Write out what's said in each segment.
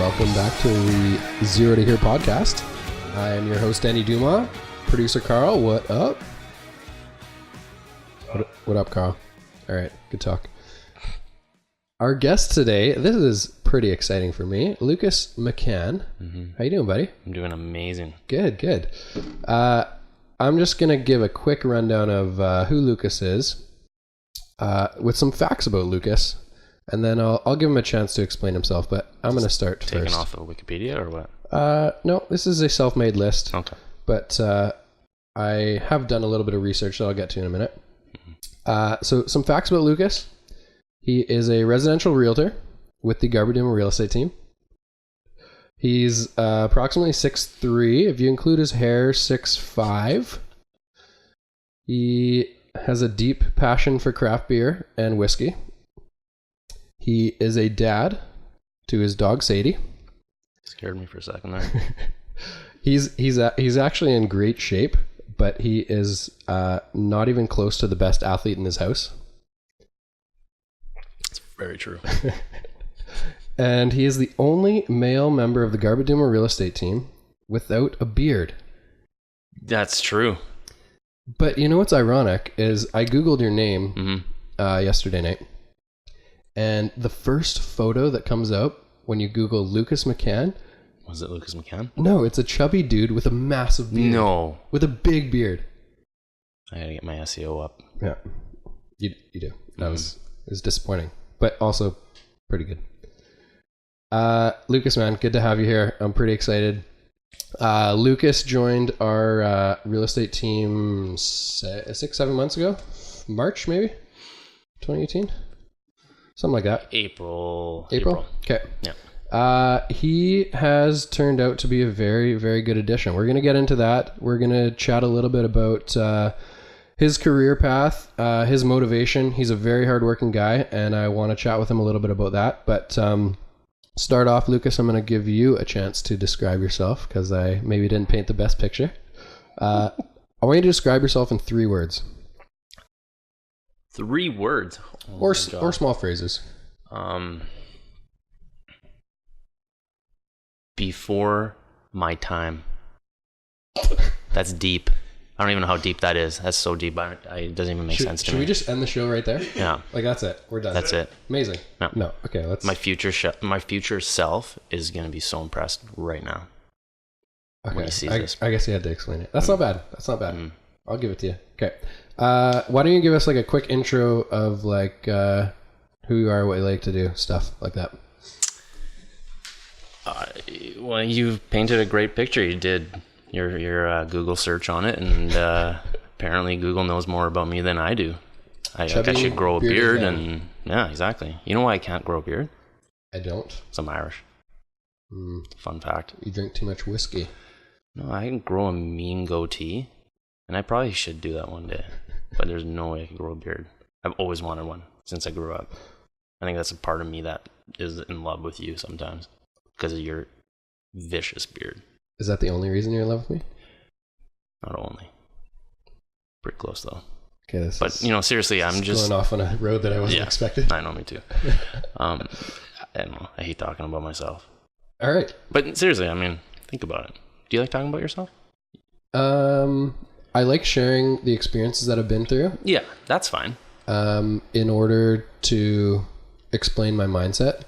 welcome back to the Zero to Here podcast. I am your host, Danny Dumas. Producer Carl, what up? What up, Carl? All right, good talk. Our guest today, this is pretty exciting for me, Lucas McCann. How you doing, buddy? I'm doing amazing. Good. I'm just going to give a quick rundown of who Lucas is with some facts about Lucas. And then I'll give him a chance to explain himself, but I'm going to start first. Taken off of Wikipedia or what? No, this is a self-made list. Okay. But I have done a little bit of research that I'll get to in a minute. So some facts about Lucas. He is a residential realtor with the Garberduma real estate team. He's approximately 6'3". If you include his hair, 6'5". He has a deep passion for craft beer and whiskey. He is a dad to his dog Sadie. Scared me for a second there. He's actually in great shape, but he is not even close to the best athlete in his house. It's very true. And he is the only male member of the Garberduma real estate team without a beard. That's true. But you know what's ironic is I Googled your name yesterday night. And the first photo that comes up when you Google Lucas McCann. Was it Lucas McCann? No, it's a chubby dude with a massive beard. No. With a big beard. I gotta get my SEO up. Yeah. You do. It was disappointing. But also pretty good. Lucas, man, good to have you here. I'm pretty excited. Lucas joined our real estate team 6-7 months ago. March, maybe? 2018? Something like that. April. Okay. Yeah. He has turned out to be a very, very good addition. We're going to get into that. We're going to chat a little bit about his career path, his motivation. He's a very hardworking guy, and I want to chat with him a little bit about that. But start off, Lucas, I'm going to give you a chance to describe yourself because I maybe didn't paint the best picture. I want you to describe yourself in 3 words. 3 words? Oh or small phrases. Before my time. That's deep. I don't even know how deep that is. That's so deep. It doesn't even make sense to me. Should we just end the show right there? Yeah. Like that's it. We're done. That's it. Amazing. No. Okay. Let's. My future self is gonna be so impressed right now. Okay. When he sees this. I guess you had to explain it. That's not bad. I'll give it to you. Okay. Why don't you give us like a quick intro of like who you are, what you like to do, stuff like that. Well, you've painted a great picture. You did your Google search on it, and apparently Google knows more about me than I do. I should grow a beard, and yeah, exactly. You know why I can't grow a beard? I don't. I'm Irish. Fun fact. You drink too much whiskey. No, I can grow a mean goatee, and I probably should do that one day. But there's no way I can grow a beard. I've always wanted one since I grew up. I think that's a part of me that is in love with you sometimes because of your vicious beard. Is that the only reason you're in love with me? Not only. Pretty close though. Okay, but seriously, I'm just going off on a road that I wasn't expecting. I know, me too. I don't know. I hate talking about myself. All right. But seriously, I mean, think about it. Do you like talking about yourself? I like sharing the experiences that I've been through. Yeah, that's fine. In order to explain my mindset.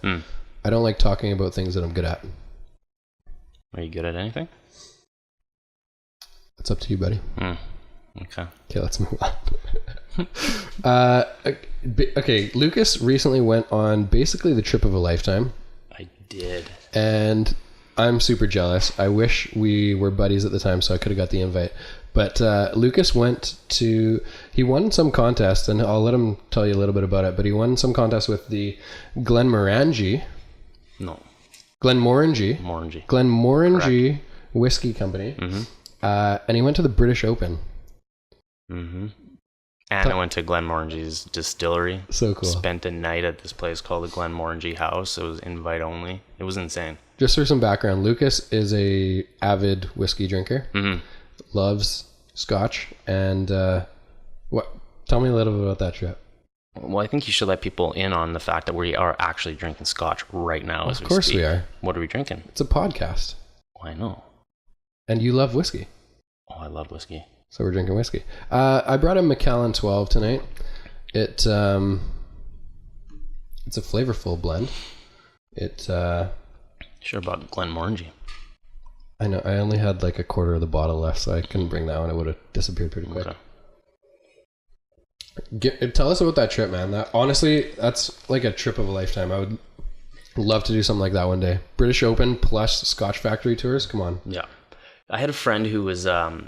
I don't like talking about things that I'm good at. Are you good at anything? It's up to you, buddy. Okay, let's move on. Okay, Lucas recently went on basically the trip of a lifetime. I did. And I'm super jealous. I wish we were buddies at the time so I could have got the invite. But Lucas he won some contest, and I'll let him tell you a little bit about it, but he won some contest with the Glenmorangie Whiskey Company. And he went to the British Open. And I went to Glenmorangie's distillery. So cool. Spent a night at this place called the Glenmorangie House. It was invite only. It was insane. Just for some background, Lucas is a avid whiskey drinker. Loves Scotch. And tell me a little bit about that trip. Well, I think you should let people in on the fact that we are actually drinking scotch right now. Of course we are. What are we drinking? It's a podcast. Oh, I know. And you love whiskey. Oh, I love whiskey. So we're drinking whiskey. I brought a McCann 12 tonight. It's a flavorful blend. Sure about Glenmorangie. I know. I only had like a quarter of the bottle left, so I couldn't bring that one. It would have disappeared pretty quick. Okay. Tell us about that trip, man. Honestly, that's like a trip of a lifetime. I would love to do something like that one day. British Open plus Scotch Factory tours. Come on. Yeah. I had a friend who was, I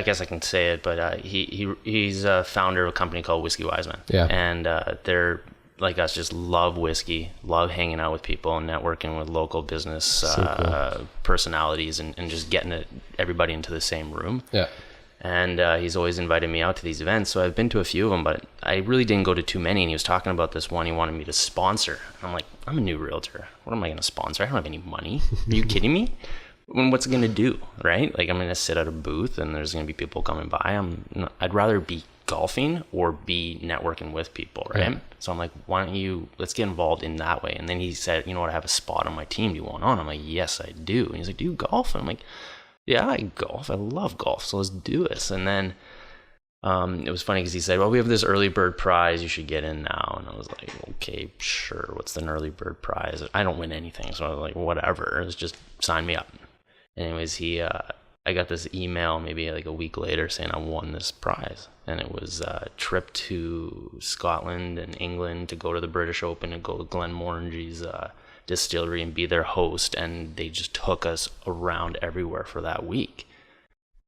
guess I can say it, but he's a founder of a company called Whiskey Wiseman. Yeah. And they're, like us, just love whiskey, love hanging out with people and networking with local business cool. Personalities and just getting everybody into the same room. Yeah. And he's always invited me out to these events. So I've been to a few of them, but I really didn't go to too many. And he was talking about this one he wanted me to sponsor. And I'm like, I'm a new realtor. What am I going to sponsor? I don't have any money. Are you kidding me? What's it going to do, right? Like, I'm going to sit at a booth and there's going to be people coming by. I'd rather be golfing or be networking with people, right? Yeah. So I'm like, let's get involved in that way. And then he said, you know what, I have a spot on my team. Do you want on? I'm like, yes, I do. And he's like, do you golf? And I'm like, yeah, I golf. I love golf. So let's do this. And then it was funny because he said, well, we have this early bird prize. You should get in now. And I was like, okay, sure. What's the early bird prize? I don't win anything. So I was like, whatever. Just sign me up. Anyways, I got this email maybe like a week later saying I won this prize. And it was a trip to Scotland and England to go to the British Open and go to Glenmorangie's distillery and be their host. And they just took us around everywhere for that week.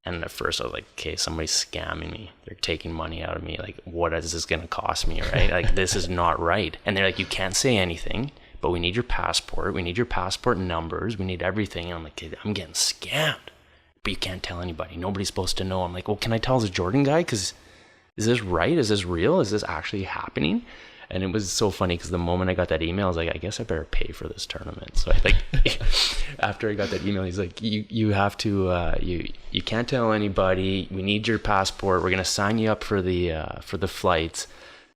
And at first I was like, okay, somebody's scamming me. They're taking money out of me. Like, what is this going to cost me, right? Like, this is not right. And they're like, you can't say anything, but we need your passport. We need your passport numbers. We need everything. And I'm like, I'm getting scammed. But you can't tell anybody. Nobody's supposed to know. I'm like, well, can I tell the Jordan guy? Because is this right? Is this real? Is this actually happening? And it was so funny because the moment I got that email, I was like, I guess I better pay for this tournament. So after I got that email, he's like, you have to, you can't tell anybody. We need your passport. We're going to sign you up for the flights.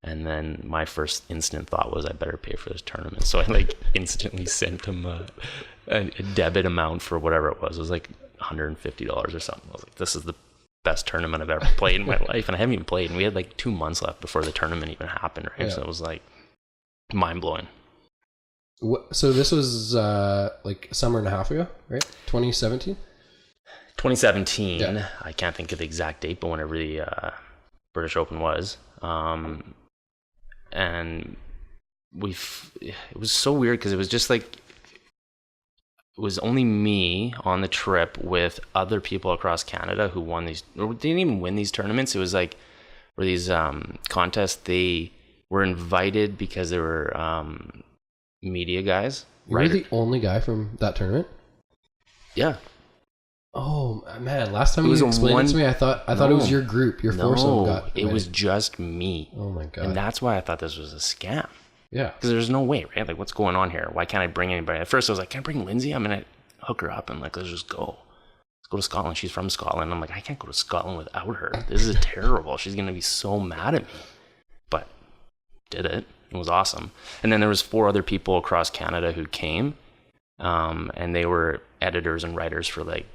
And then my first instant thought was I better pay for this tournament. So I instantly sent him a debit amount for whatever it was. It was like $150 or something. I was like, this is the best tournament I've ever played in my life. And I haven't even played. And we had like 2 months left before the tournament even happened, right? Yeah. So it was like mind blowing. So this was like a summer and a half ago, right? 2017? 2017. Yeah. I can't think of the exact date, but whenever the British Open was. And it was so weird because it was just like, it was only me on the trip with other people across Canada who won these, or didn't even win these tournaments. It was like, or these contests, they were invited because they were media guys. You were the only guy from that tournament? Yeah. Oh man! Last time you explained it to me, I thought it was your group, your foursome got invited. It was just me. Oh my god! And that's why I thought this was a scam. Yeah. Because there's no way, right? Like, what's going on here? Why can't I bring anybody? At first, I was like, can I bring Lindsay? I'm gonna hook her up and like, let's just go. Let's go to Scotland. She's from Scotland. I'm like, I can't go to Scotland without her. This is terrible. She's gonna be so mad at me. But did it? It was awesome. And then there was 4 other people across Canada who came, and they were editors and writers for like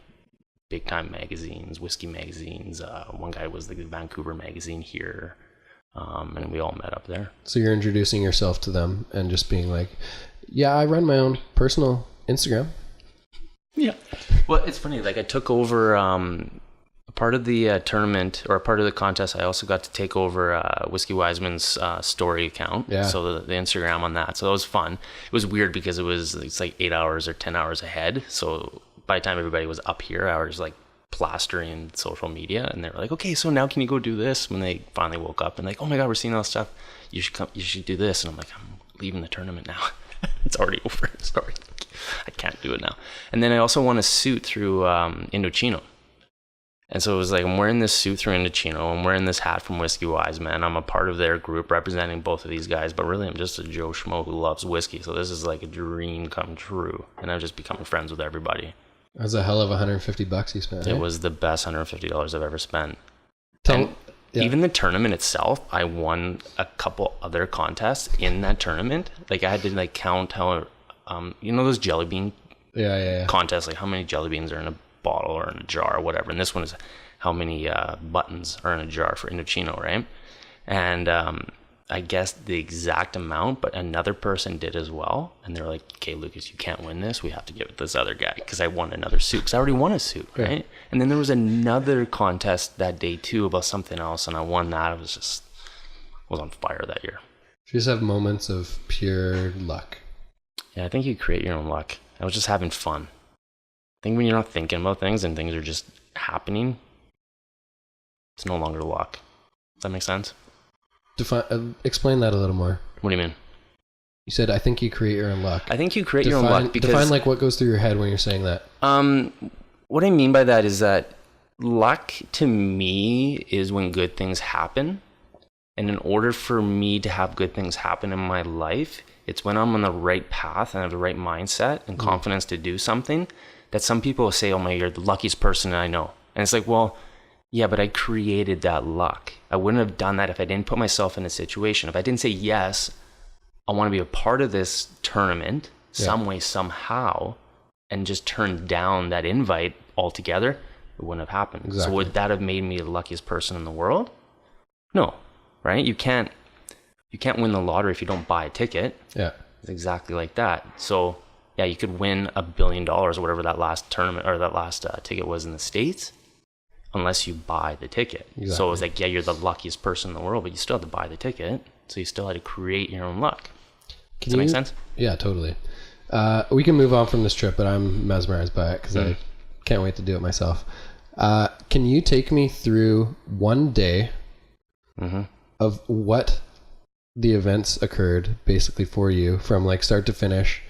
big time magazines, whiskey magazines. One guy was the Vancouver magazine here, and we all met up there. So you're introducing yourself to them and just being like, yeah, I run my own personal Instagram. Yeah. Well, it's funny. Like, I took over a part of the tournament, or a part of the contest. I also got to take over Whiskey Wiseman's story account. Yeah. So the Instagram on that. So that was fun. It was weird because it's like 8 hours or 10 hours ahead. So by the time everybody was up here, I was like plastering social media, and they were like, okay, so now can you go do this? When they finally woke up and like, oh my god, we're seeing all this stuff, you should come, you should do this. And I'm like, I'm leaving the tournament now. It's already over. Sorry, I can't do it now. And then I also won a suit through Indochino. And so it was like, I'm wearing this suit through Indochino, I'm wearing this hat from Whiskey Wiseman, I'm a part of their group representing both of these guys, but really I'm just a Joe Schmo who loves whiskey. So this is like a dream come true, and I've just become friends with everybody. That was a hell of $150 you spent. It was the best $150 I've ever spent. Tell Even the tournament itself, I won a couple other contests in that tournament. Like I had to like count how, those jelly bean contests, like how many jelly beans are in a bottle or in a jar or whatever. And this one is how many buttons are in a jar for Indochino, right? And I guessed the exact amount, but another person did as well. And they're like, okay, Lucas, you can't win this. We have to give it to this other guy because I won another suit because I already won a suit, right? And then there was another contest that day too about something else, and I won that. I was on fire that year. You just have moments of pure luck. Yeah, I think you create your own luck. I was just having fun. I think when you're not thinking about things and things are just happening, it's no longer luck. Does that make sense? Explain that a little more. What do you mean? You said, I think you create your own luck. I think you create your own luck because... Define like what goes through your head when you're saying that. What I mean by that is that luck to me is when good things happen. And in order for me to have good things happen in my life, it's when I'm on the right path and have the right mindset and confidence to do something that some people will say, oh my, you're the luckiest person I know. And it's like, well... yeah, but I created that luck. I wouldn't have done that if I didn't put myself in a situation. If I didn't say, yes, I want to be a part of this tournament some way, somehow, and just turn down that invite altogether, it wouldn't have happened. Exactly. So would that have made me the luckiest person in the world? No, right? You can't win the lottery if you don't buy a ticket. Yeah. It's exactly like that. So yeah, you could win $1 billion or whatever that last tournament or that last ticket was in the States. Unless you buy the ticket. Exactly. So it was like, yeah, you're the luckiest person in the world, but you still had to buy the ticket. So you still had to create your own luck. Does that make sense? Yeah, totally. We can move on from this trip, but I'm mesmerized by it because I can't wait to do it myself. Can you take me through one day of what the events occurred basically for you from like start to finish,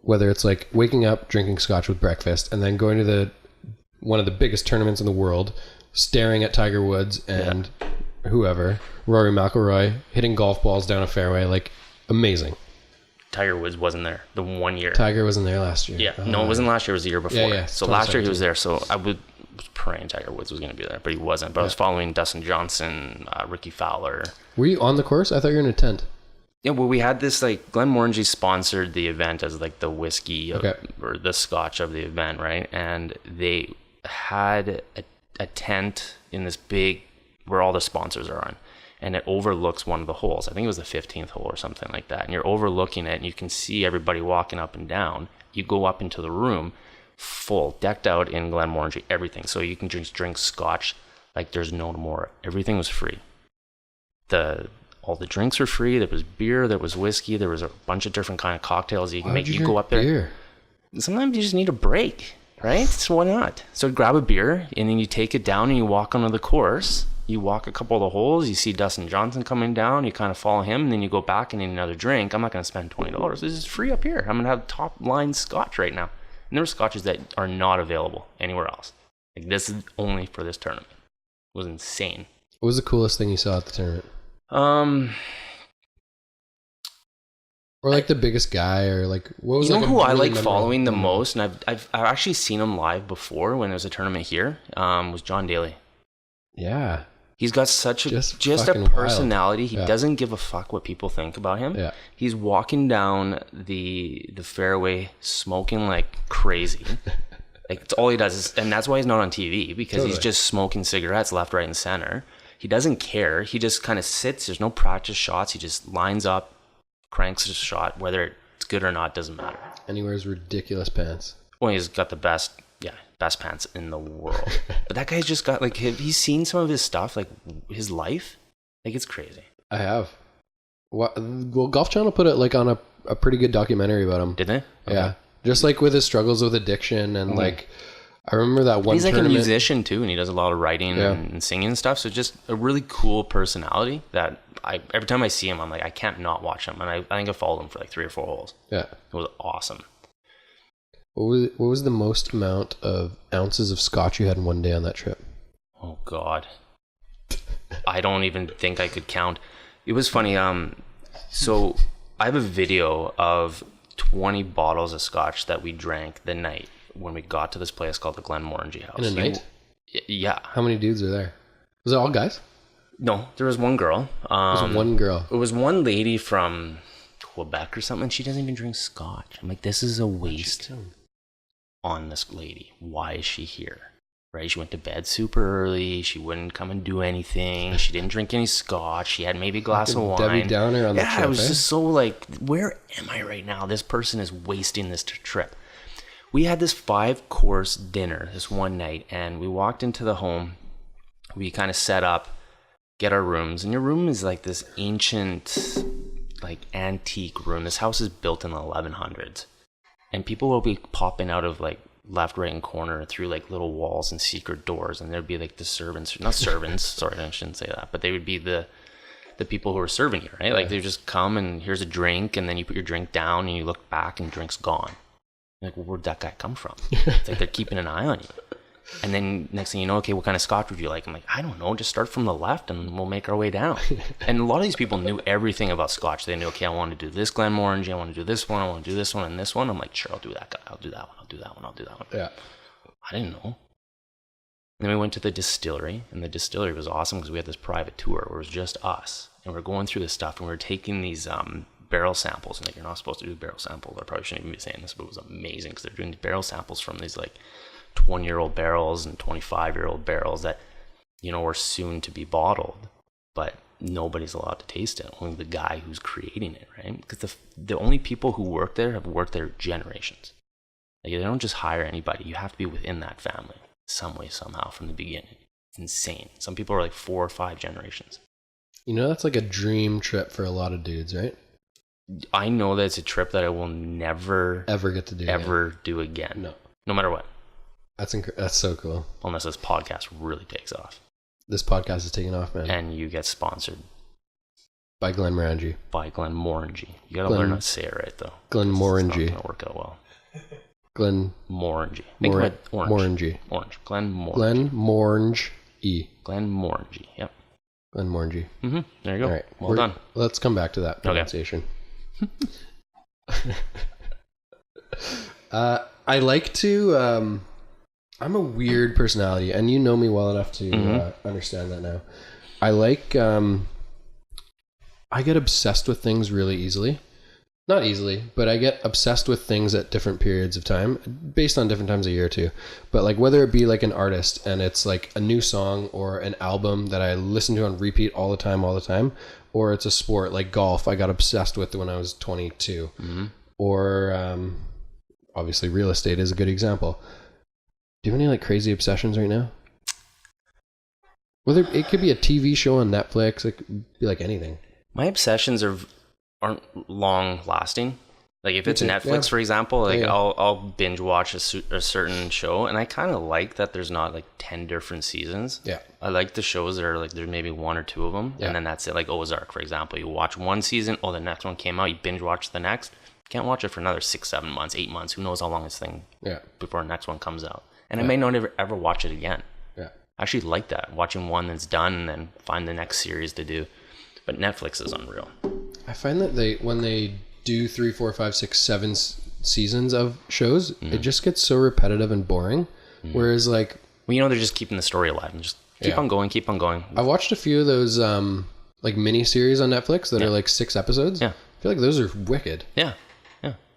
whether it's like waking up, drinking scotch with breakfast, and then going to one of the biggest tournaments in the world, staring at Tiger Woods and whoever, Rory McIlroy, hitting golf balls down a fairway, like amazing. Tiger Woods wasn't there the 1 year. Tiger wasn't there last year. Yeah, no, it wasn't last year. It was the year before. So last year he was there. So I was praying Tiger Woods was going to be there, but he wasn't. But I was following Dustin Johnson, Ricky Fowler. Were you on the course? I thought you were in a tent. Yeah, well, we had this like Glenmorangie sponsored the event as like the whiskey or the scotch of the event, right? And they had a tent in this big where all the sponsors are on, and it overlooks one of the holes. I think it was the 15th hole or something like that, and you're overlooking it and you can see everybody walking up and down. You go up into the room full, decked out in Glenmorangie, everything, so you can drink scotch like there's no tomorrow. Everything was free. All the drinks were free. There was beer, there was whiskey, there was a bunch of different kind of cocktails you can make. You go up there. Beer? Sometimes you just need a break. Right? So why not? So grab a beer and then you take it down and you walk onto the course. You walk a couple of the holes. You see Dustin Johnson coming down. You kind of follow him and then you go back and need another drink. I'm not going to spend $20. This is free up here. I'm going to have top line scotch right now. And there are scotches that are not available anywhere else. Like this is only for this tournament. It was insane. What was the coolest thing you saw at the tournament? Or like the biggest guy, or like what was? You know who I like following the most, and I've actually seen him live before when there was a tournament here. Was John Daly. Yeah, he's got such just a personality. He doesn't give a fuck what people think about him. Yeah, he's walking down the fairway smoking like crazy. Like it's all he does, and that's why he's not on TV because he's just smoking cigarettes left, right, and center. He doesn't care. He just kind of sits. There's no practice shots. He just lines up. Cranks a shot, whether it's good or not doesn't matter. And he wears ridiculous pants. Well, he's got the best pants in the world. But that guy's just got like, have you seen some of his stuff, like his life? Like it's crazy. I have. Well, Golf Channel put it like on a pretty good documentary about him. Did they? Okay. Yeah, just like with his struggles with addiction and like. I remember that one. He's like a musician too, and he does a lot of writing and singing and stuff. So just a really cool personality that every time I see him, I'm like, I can't not watch him. And I think I followed him for like 3 or 4 holes. Yeah, it was awesome. What was the most amount of ounces of scotch you had in one day on that trip? Oh God, I don't even think I could count. It was funny. So I have a video of 20 bottles of scotch that we drank the night when we got to this place called the Glenmorangie House. In a night? Yeah. How many dudes are there? Was it all guys? No, there was one girl. There's one girl. It was one lady from Quebec or something. She doesn't even drink scotch. I'm like, this is a waste on this lady. Why is she here? Right? She went to bed super early. She wouldn't come and do anything. She didn't drink any scotch. She had maybe a glass of wine. Debbie Downer on the trip. Yeah, I was just so like, where am I right now? This person is wasting this trip. We had this 5-course dinner this one night, and we walked into the home. We kind of set up, get our rooms, and your room is like this ancient, like antique room. This house is built in the 1100s, and people will be popping out of like left, right, and corner through like little walls and secret doors, and there'd be like the servants, not servants, sorry, I shouldn't say that, but they would be the people who are serving you, right? Like they just come and here's a drink, and then you put your drink down and you look back and drink's gone. You're like, well, where'd that guy come from? It's like they're keeping an eye on you. And then next thing you know, okay, what kind of scotch would you like? I'm like, I don't know, just start from the left and we'll make our way down. And a lot of these people knew everything about scotch. They knew, okay, I want to do this Glenmorangie, I want to do this one, I want to do this one and this one. I'm like, sure, I'll do that guy, I'll do that one, I'll do that one, I'll do that one. Yeah. I didn't know. And then we went to the distillery, and the distillery was awesome because we had this private tour where it was just us. And we're going through this stuff, and we're taking these barrel samples. And like, you're not supposed to do barrel samples. I probably shouldn't even be saying this, but it was amazing because they're doing barrel samples from these like 20-year-old barrels and 25-year-old barrels that, you know, are soon to be bottled, but nobody's allowed to taste it. Only the guy who's creating it, right? Because the only people who work there have worked there generations. Like, they don't just hire anybody. You have to be within that family some way, somehow, from the beginning. It's insane. Some people are like 4 or 5 generations. You know, that's like a dream trip for a lot of dudes, right? I know that it's a trip that I will never ever get to do do again. No matter what. That's so cool. Unless this podcast really takes off. This podcast is taking off, man. And you get sponsored by Glenmorangie. By Glenmorangie. You gotta learn how to say it right, though. Glenmorangie. It's not gonna work out well. Glenmorangie. Think about orange. Morangie. Orange. Glenmorangie. Glenmorangie. Glenmorangie. Yep. Glenmorangie. Mm-hmm. There you go. All right. Well done. Let's come back to that pronunciation. Okay. I like to. I'm a weird personality, and you know me well enough to understand that now. I like. I get obsessed with things really easily. Not easily, but I get obsessed with things at different periods of time, based on different times of year too. But like, whether it be like an artist and it's like a new song or an album that I listen to on repeat all the time, or it's a sport like golf I got obsessed with when I was 22, or obviously real estate is a good example. Do you have any like crazy obsessions right now? Whether it could be a TV show on Netflix, it could be like anything. My obsessions aren't long lasting. Like if it's Netflix, for example, like I'll binge watch a certain show, and I kind of like that there's not like 10 different seasons. Yeah, I like the shows that are like there's maybe 1 or 2 of them, and then that's it. Like Ozark, for example, you watch one season, the next one came out, you binge watch the next. Can't watch it for another 6, 7 months, 8 months. Who knows how long this thing before the next one comes out. And I may not ever watch it again. Yeah, I actually like that, watching one that's done and then find the next series to do. But Netflix is unreal. I find that when they do 3, 4, 5, 6, 7 seasons of shows, it just gets so repetitive and boring. Whereas like, well, you know, they're just keeping the story alive and just keep on going. I've watched a few of those like mini series on Netflix that are like 6 episodes. Yeah, I feel like those are wicked. Yeah.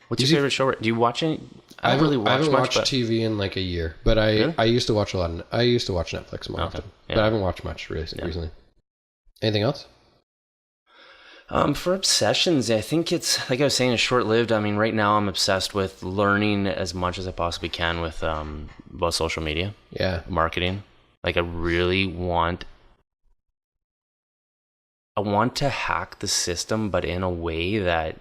What's your favorite show? Do you watch it? I haven't watched TV in like a year, but I used to watch a lot. I used to watch Netflix more often, but I haven't watched much recently. Anything else? For obsessions, I think it's, like I was saying, it's short-lived. I mean, right now I'm obsessed with learning as much as I possibly can with about social media. Yeah. Marketing. Like I really want to hack the system, but in a way that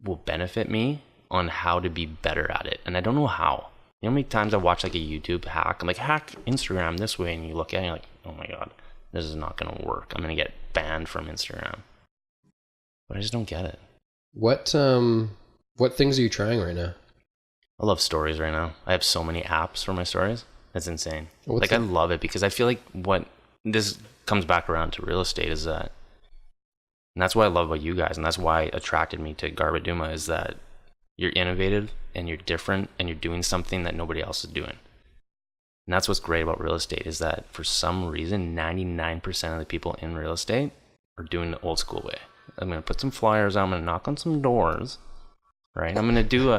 will benefit me on how to be better at it. And I don't know how. You know how many times I watch like a YouTube hack? I'm like, hack Instagram this way, and you look at it and you're like, oh my God, this is not going to work. I'm going to get banned from Instagram. But I just don't get it. What things are you trying right now? I love stories right now. I have so many apps for my stories. It's insane. I love it because I feel like what this comes back around to real estate is that, and that's what I love about you guys, and that's why it attracted me to Garbutt Duma, is that you're innovative and you're different and you're doing something that nobody else is doing. And that's what's great about real estate, is that for some reason, 99% of the people in real estate are doing the old school way. I'm going to put some flyers out. I'm going to knock on some doors, right? I'm going to do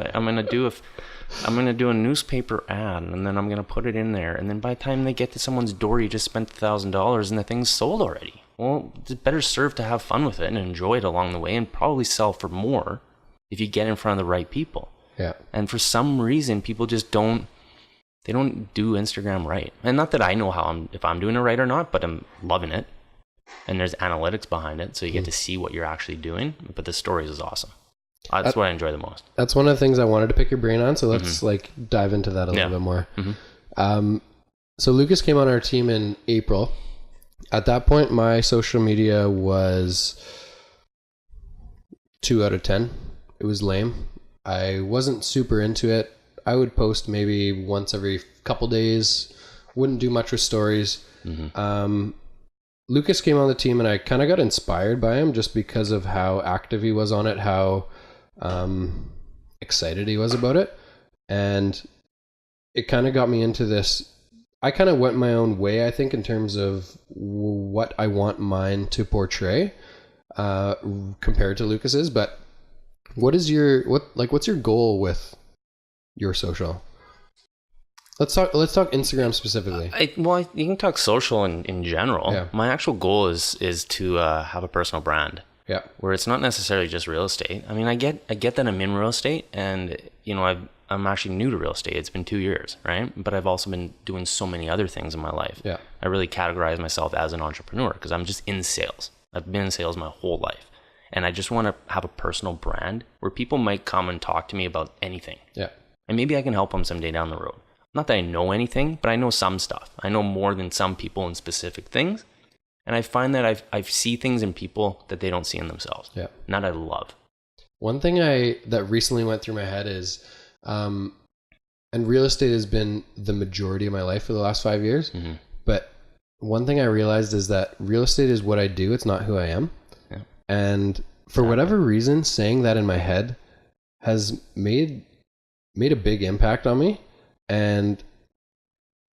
a newspaper ad, and then I'm going to put it in there. And then by the time they get to someone's door, you just spent $1,000 and the thing's sold already. Well, it's better served to have fun with it and enjoy it along the way, and probably sell for more if you get in front of the right people. Yeah. And for some reason, people just don't do Instagram right. And not that I know if I'm doing it right or not, but I'm loving it. And there's analytics behind it, so you get to see what you're actually doing. But the stories is awesome. That's what I enjoy the most. That's one of the things I wanted to pick your brain on. So let's dive into that a little bit more. So Lucas came on our team in April. At that point, my social media was 2 out of 10. It was lame. I wasn't super into it. I would post maybe once every couple days. Wouldn't do much with stories. Lucas came on the team, and I kind of got inspired by him just because of how active he was on it, how excited he was about it. And it kind of got me into this. I kind of went my own way, I think, in terms of what I want mine to portray compared to Lucas's. But what's your goal with your social? Let's talk Instagram specifically. You can talk social in general. Yeah. My actual goal is to have a personal brand. Yeah. Where it's not necessarily just real estate. I mean, I get that I'm in real estate, and I'm actually new to real estate. It's been 2 years, right? But I've also been doing so many other things in my life. Yeah. I really categorize myself as an entrepreneur because I'm just in sales. I've been in sales my whole life. And I just want to have a personal brand where people might come and talk to me about anything. Yeah. And maybe I can help them someday down the road. Not that I know anything, but I know some stuff. I know more than some people in specific things. And I find that I see things in people that they don't see in themselves. Yeah. And that I love. One thing that recently went through my head is, and real estate has been the majority of my life for the last 5 years. Mm-hmm. But one thing I realized is that real estate is what I do. It's not who I am. Yeah. And for whatever reason, saying that in my head has made a big impact on me. And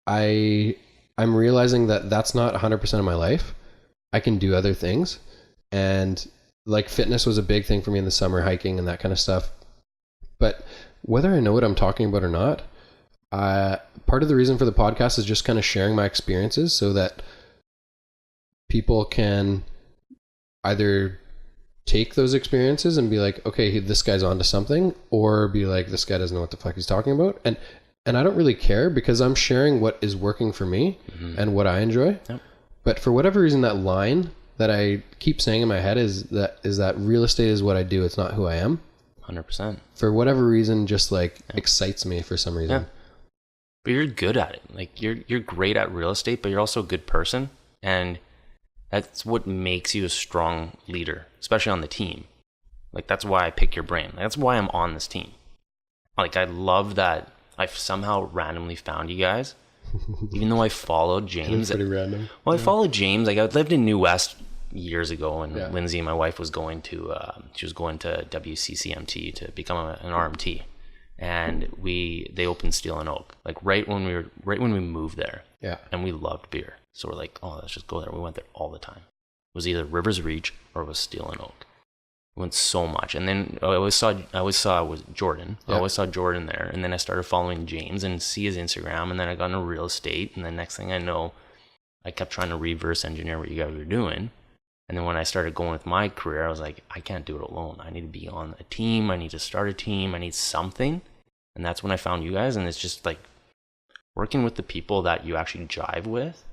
I'm realizing that that's not 100% of my life. I can do other things. And like fitness was a big thing for me in the summer, hiking and that kind of stuff. But whether I know what I'm talking about or not, part of the reason for the podcast is just kind of sharing my experiences so that people can either take those experiences and be like, okay, this guy's onto something, or be like, this guy doesn't know what the fuck he's talking about. And I don't really care because I'm sharing what is working for me and what I enjoy. Yep. But for whatever reason, that line that I keep saying in my head is that real estate is what I do. It's not who I am. 100%. For whatever reason, just excites me for some reason. Yeah. But you're good at it. Like you're great at real estate, but you're also a good person. And that's what makes you a strong leader, especially on the team. Like that's why I pick your brain. That's why I'm on this team. Like I love that I've somehow randomly found you guys. Even though I followed James. Pretty random. Well, I followed James. Like I lived in New West years ago, and Lindsay, my wife, was going to WCCMT to become an RMT, and they opened Steel and Oak like right when we moved there. Yeah. And we loved beer, so we're like, oh, let's just go there. We went there all the time. It was either Rivers Reach or it was Steel and Oak. We went so much, and then I always saw was Jordan. I always saw Jordan there, and then I started following James and see his Instagram, and then I got into real estate, and then next thing I know, I kept trying to reverse engineer what you guys were doing. And then when I started going with my career, I was like, I can't do it alone. I need to be on a team. I need to start a team. I need something. And that's when I found you guys. And it's just like working with the people that you actually jive with.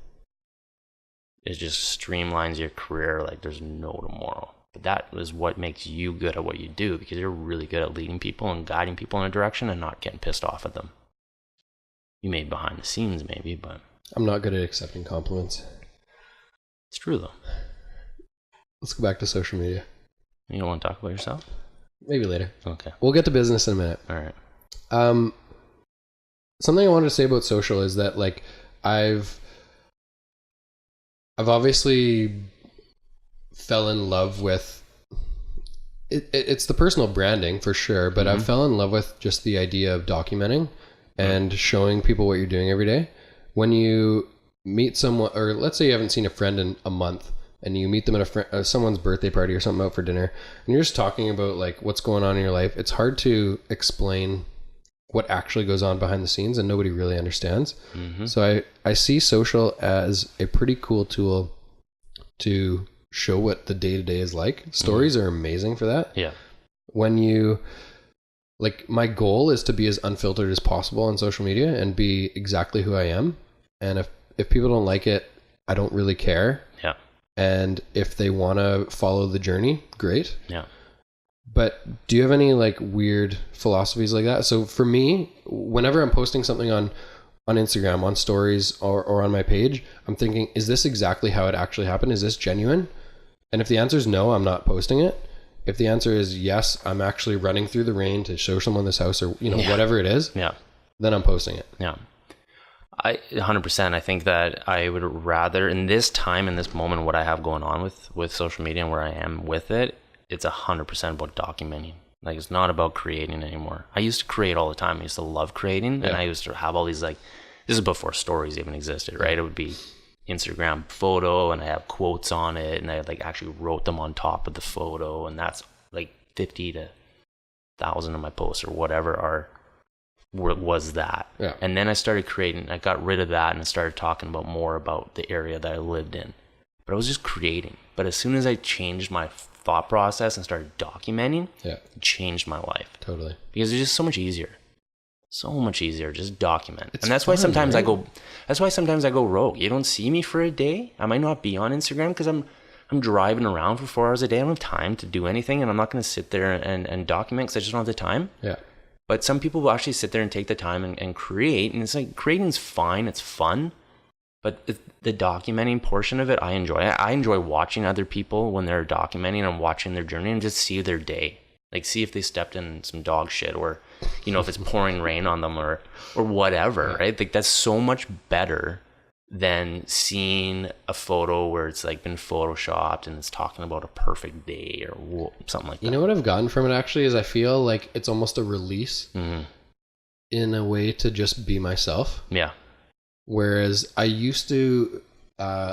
It just streamlines your career like there's no tomorrow. But that is what makes you good at what you do, because you're really good at leading people and guiding people in a direction and not getting pissed off at them. You may behind the scenes maybe, but... I'm not good at accepting compliments. It's true though. Let's go back to social media. You don't want to talk about yourself? Maybe later. Okay. We'll get to business in a minute. All right. Something I wanted to say about social is that like I've obviously fell in love with it. It's the personal branding for sure, but I've fell in love with just the idea of documenting and showing people what you're doing every day. when you meet someone, or let's say you haven't seen a friend in a month, and you meet them at someone's birthday party or something, out for dinner, and you're just talking about like what's going on in your life, it's hard to explain what actually goes on behind the scenes, and nobody really understands. So I see social as a pretty cool tool to show what the day-to-day is like. Stories are amazing for that. Yeah. When you, like, my goal is to be as unfiltered as possible on social media and be exactly who I am. And if people don't like it, I don't really care. Yeah. And if they want to follow the journey, great. Yeah. But do you have any like weird philosophies like that? So for me, whenever I'm posting something on Instagram, on stories, or on my page, I'm thinking, is this exactly how it actually happened? Is this genuine? And if the answer is no, I'm not posting it. If the answer is yes, I'm actually running through the rain to show someone this house, or whatever it is, then I'm posting it. Yeah. I 100%. I think that I would rather, in this time, in this moment, what I have going on with social media and where I am with it, it's 100% about documenting. Like, it's not about creating anymore. I used to create all the time. I used to love creating, and I used to have all these, like, this is before stories even existed, right? It would be Instagram photo, and I have quotes on it, and I like actually wrote them on top of the photo, and that's like 50 to 1,000 of my posts or whatever was that. Yeah. And then I started creating. I got rid of that, and I started talking more about the area that I lived in. But I was just creating. But as soon as I changed my thought process and started documenting, it changed my life. Totally. Because it's just so much easier. So much easier. Just document. It's and that's fun, why sometimes right? that's why sometimes I go rogue. You don't see me for a day. I might not be on Instagram because I'm driving around for 4 hours a day. I don't have time to do anything, and I'm not going to sit there and document because I just don't have the time. Yeah. But some people will actually sit there and take the time and create. And it's like, creating's fine. It's fun. But the documenting portion of it, I enjoy. I enjoy watching other people when they're documenting and watching their journey and just see their day. Like, see if they stepped in some dog shit, or, if it's pouring rain on them, or whatever, right? Like, that's so much better than seeing a photo where it's like been photoshopped and it's talking about a perfect day or something like that. You know what I've gotten from it actually is I feel like it's almost a release in a way to just be myself. Yeah. Whereas I used to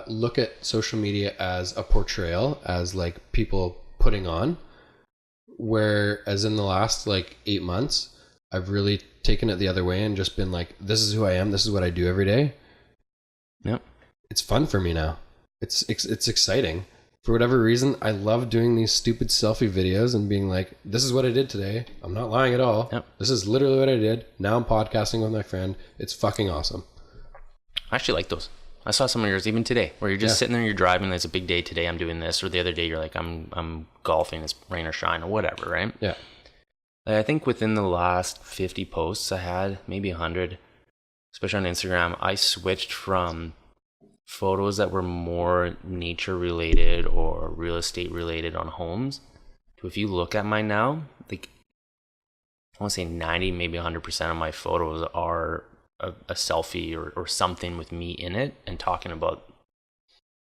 look at social media as a portrayal, as like people putting on, whereas in the last like 8 months, I've really taken it the other way and just been like, this is who I am. This is what I do every day. Yep. It's fun for me now. It's exciting. For whatever reason, I love doing these stupid selfie videos and being like, this is what I did today. I'm not lying at all. Yep. This is literally what I did. Now I'm podcasting with my friend. It's fucking awesome. I actually like those. I saw some of yours even today, where you're just sitting there, you're driving, it's a big day today, I'm doing this, or the other day you're like, I'm golfing, it's rain or shine or whatever, right? Yeah. I think within the last 50 posts I had, maybe 100, especially on Instagram, I switched from photos that were more nature related or real estate related on homes to, if you look at mine now, like, I want to say 90, maybe 100% of my photos are a selfie or something with me in it, and talking about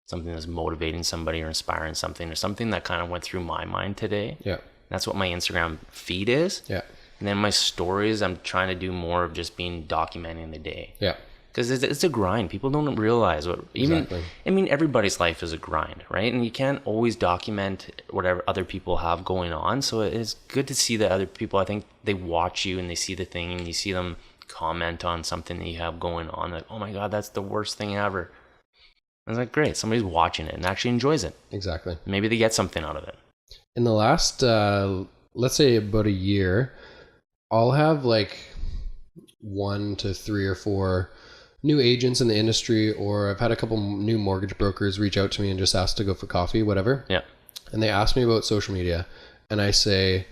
something that's motivating somebody or inspiring something, or something that kind of went through my mind today. Yeah. That's what my Instagram feed is. Yeah. And then my stories, I'm trying to do more of just documenting the day. Yeah. Because it's a grind. People don't realize what exactly. I mean, everybody's life is a grind, right? And you can't always document whatever other people have going on. So it's good to see that other people, I think they watch you and they see the thing, and you see them comment on something that you have going on, like, oh my god, that's the worst thing ever. I was like, great, somebody's watching it and actually enjoys it. Exactly. Maybe they get something out of it. In the last let's say about a year, I'll have like 1 to 3 or 4 new agents in the industry, or I've had a couple new mortgage brokers reach out to me and just ask to go for coffee, whatever. Yeah. And they ask me about social media, and I say,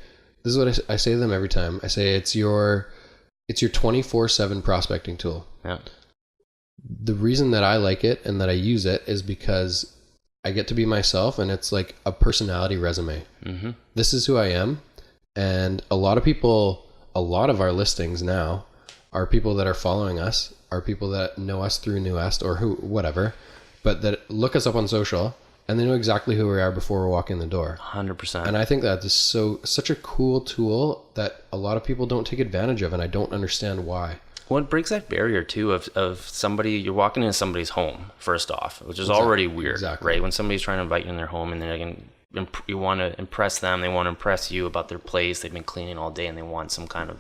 this is what I say to them every time. I say, it's your 24/7 prospecting tool. Yeah. The reason that I like it and that I use it is because I get to be myself, and it's like a personality resume. Mm-hmm. This is who I am. And a lot of our listings now are people that are following us, are people that know us through Newest or whatever, but that look us up on social, and they know exactly who we are before we're walking the door. 100%. And I think that is such a cool tool that a lot of people don't take advantage of, and I don't understand why. Well, it breaks that barrier too of somebody, you're walking into somebody's home first off, which is already weird, right? When somebody's trying to invite you in their home and you want to impress them, they want to impress you about their place. They've been cleaning all day and they want some kind of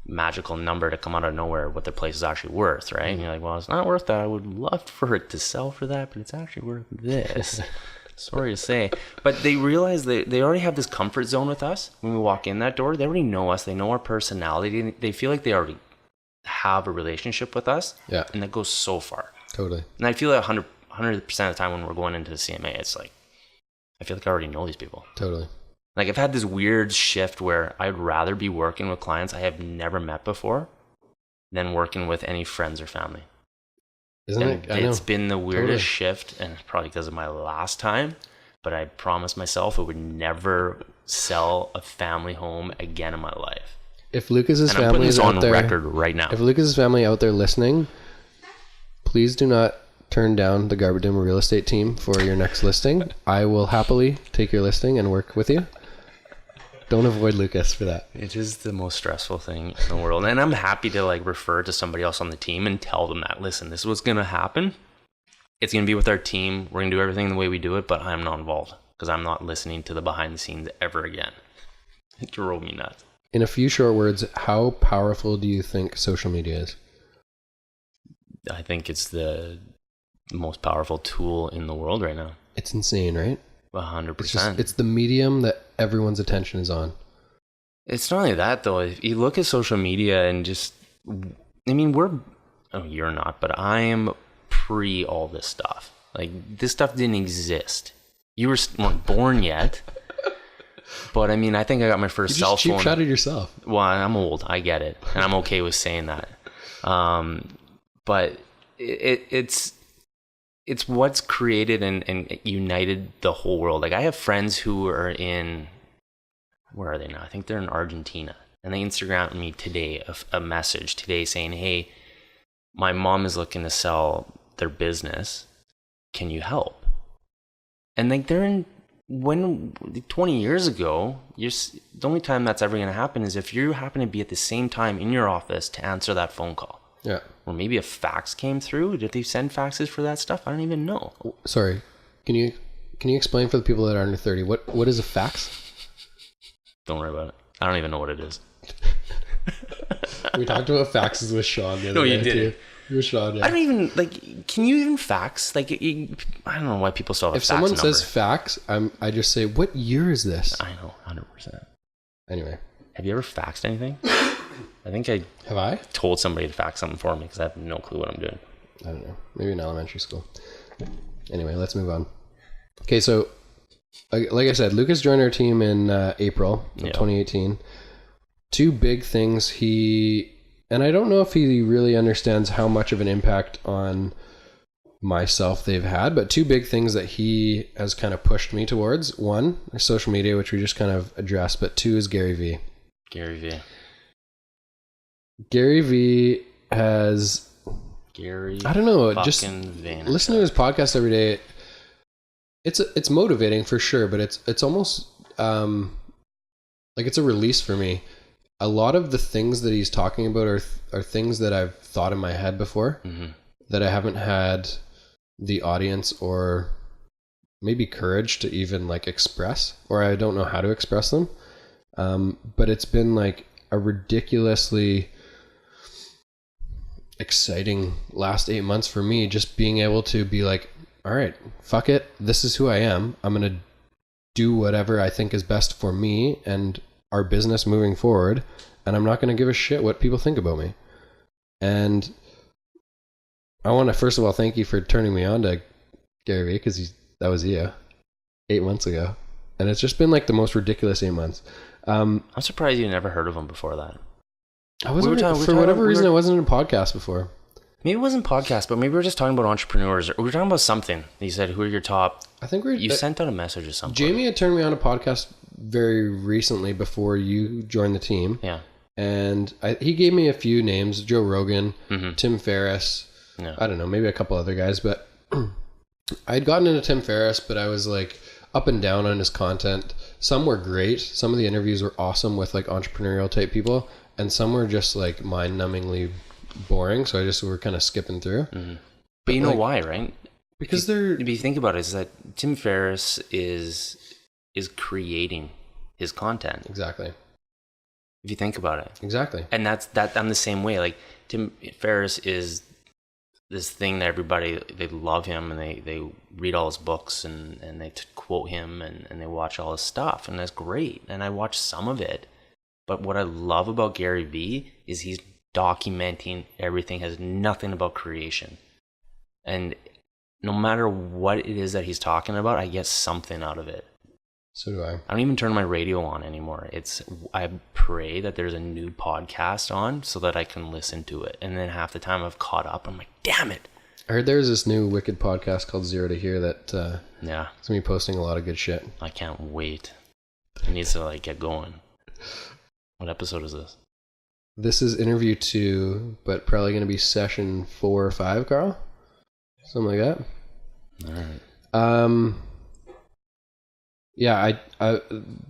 magical number to come out of nowhere what their place is actually worth, right? And you're like, well, it's not worth that. I would love for it to sell for that, but it's actually worth this. Sorry to say. But they realize they already have this comfort zone with us. When we walk in that door, they already know us. They know our personality. They feel like they already have a relationship with us. Yeah. And that goes so far. Totally. And I feel like 100% of the time when we're going into the CMA, it's like, I feel like I already know these people. Totally. Like I've had this weird shift where I'd rather be working with clients I have never met before than working with any friends or family. Isn't it? It's been the weirdest shift, and it's probably because of my last time, but I promised myself I would never sell a family home again in my life. If Lucas's family is out there, record right now. If Lucas's family out there listening, please do not turn down the Garbadima real estate team for your next listing. I will happily take your listing and work with you. Don't avoid Lucas for that. It is the most stressful thing in the world. And I'm happy to like refer to somebody else on the team and tell them that, listen, this is what's going to happen. It's going to be with our team. We're going to do everything the way we do it, but I'm not involved because I'm not listening to the behind the scenes ever again. It drove me nuts. In a few short words, how powerful do you think social media is? I think it's the most powerful tool in the world right now. It's insane, right? 100%. It's the medium that everyone's attention is on. It's not only that though. If you look at social media and you're not, but I am pre all this stuff. Like this stuff didn't exist. You weren't born yet. But I mean, I think I got my first cell phone. You cheap shotted yourself. Well, I'm old. I get it. And I'm okay with saying that. But it's what's created and united the whole world. Like I have friends who are where are they now? I think they're in Argentina. And they Instagrammed me today, a message today saying, hey, my mom is looking to sell their business. Can you help? And like 20 years ago, the only time that's ever going to happen is if you happen to be at the same time in your office to answer that phone call. Yeah. Or maybe a fax came through. Did they send faxes for that stuff? I don't even know. Sorry. Can you explain for the people that are under 30, what is a fax? Don't worry about it. I don't even know what it is. We talked about faxes with Sean the other day. No, you didn't. With Sean, yeah. I don't even, can you even fax? I don't know why people still have a fax number. If someone says fax, I just say, what year is this? I know, 100%. Anyway. Have you ever faxed anything? I think Have I? Told somebody to fax something for me because I have no clue what I'm doing. I don't know. Maybe in elementary school. Anyway, let's move on. Okay, so like I said, Lucas joined our team in April of 2018. Two big things and I don't know if he really understands how much of an impact on myself they've had, but two big things that he has kind of pushed me towards. One is social media, which we just kind of addressed, but two is Gary Vee. Gary Vee has... I don't know, just listen to his podcast every day. It's motivating for sure, but it's almost it's a release for me. A lot of the things that he's talking about are things that I've thought in my head before, that I haven't had the audience or maybe courage to even express, or I don't know how to express them. But it's been a ridiculously exciting last 8 months for me, just being able to be all right, fuck it. This is who I am. I'm going to do whatever I think is best for me and our business moving forward. And I'm not going to give a shit what people think about me. And I want to first of all, thank you for turning me on to Gary Vee, because that was 8 months ago. And it's just been the most ridiculous 8 months. I'm surprised you never heard of him before that. I wasn't, for whatever reason, I wasn't in a podcast before. Maybe it wasn't podcast, but maybe we were just talking about entrepreneurs, or we were talking about something. You said, who are your top? I think you sent out a message or something. Jamie had turned me on a podcast very recently before you joined the team. Yeah. And he gave me a few names: Joe Rogan, Tim Ferriss. Yeah. I don't know, maybe a couple other guys, but I'd gotten into Tim Ferriss, but I was up and down on his content. Some were great. Some of the interviews were awesome with entrepreneurial type people, and some were just mind-numbingly boring, so we're kind of skipping through. Mm-hmm. But you know why, right? Because if you think about it, is that Tim Ferriss is creating his content. Exactly. If you think about it. Exactly. And that I'm the same way. Like Tim Ferriss is this thing that everybody, they love him, and they read all his books, and they quote him, and they watch all his stuff, and that's great. And I watch some of it. But what I love about Gary Vee is he's documenting everything, has nothing about creation. And no matter what it is that he's talking about, I get something out of it. So do I. I don't even turn my radio on anymore. I pray that there's a new podcast on so that I can listen to it. And then half the time I've caught up. I'm like, damn it. I heard there's this new wicked podcast called Zero to Here that it's going to be posting a lot of good shit. I can't wait. It needs to get going. What episode is this? This is interview 2, but probably going to be session 4 or 5, Carl? Something like that. All right. Yeah, I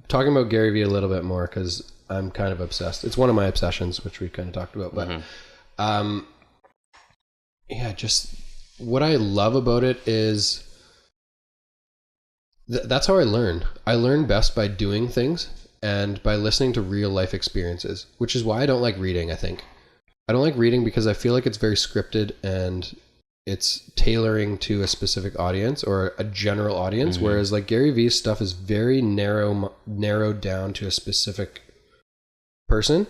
talking about Gary Vee a little bit more because I'm kind of obsessed. It's one of my obsessions, which we kind of talked about. But yeah, just what I love about it is that's how I learn. I learn best by doing things and by listening to real life experiences, which is why I don't like reading, I think. I don't like reading because I feel like it's very scripted and it's tailoring to a specific audience or a general audience, whereas Gary Vee's stuff is very narrowed down to a specific person.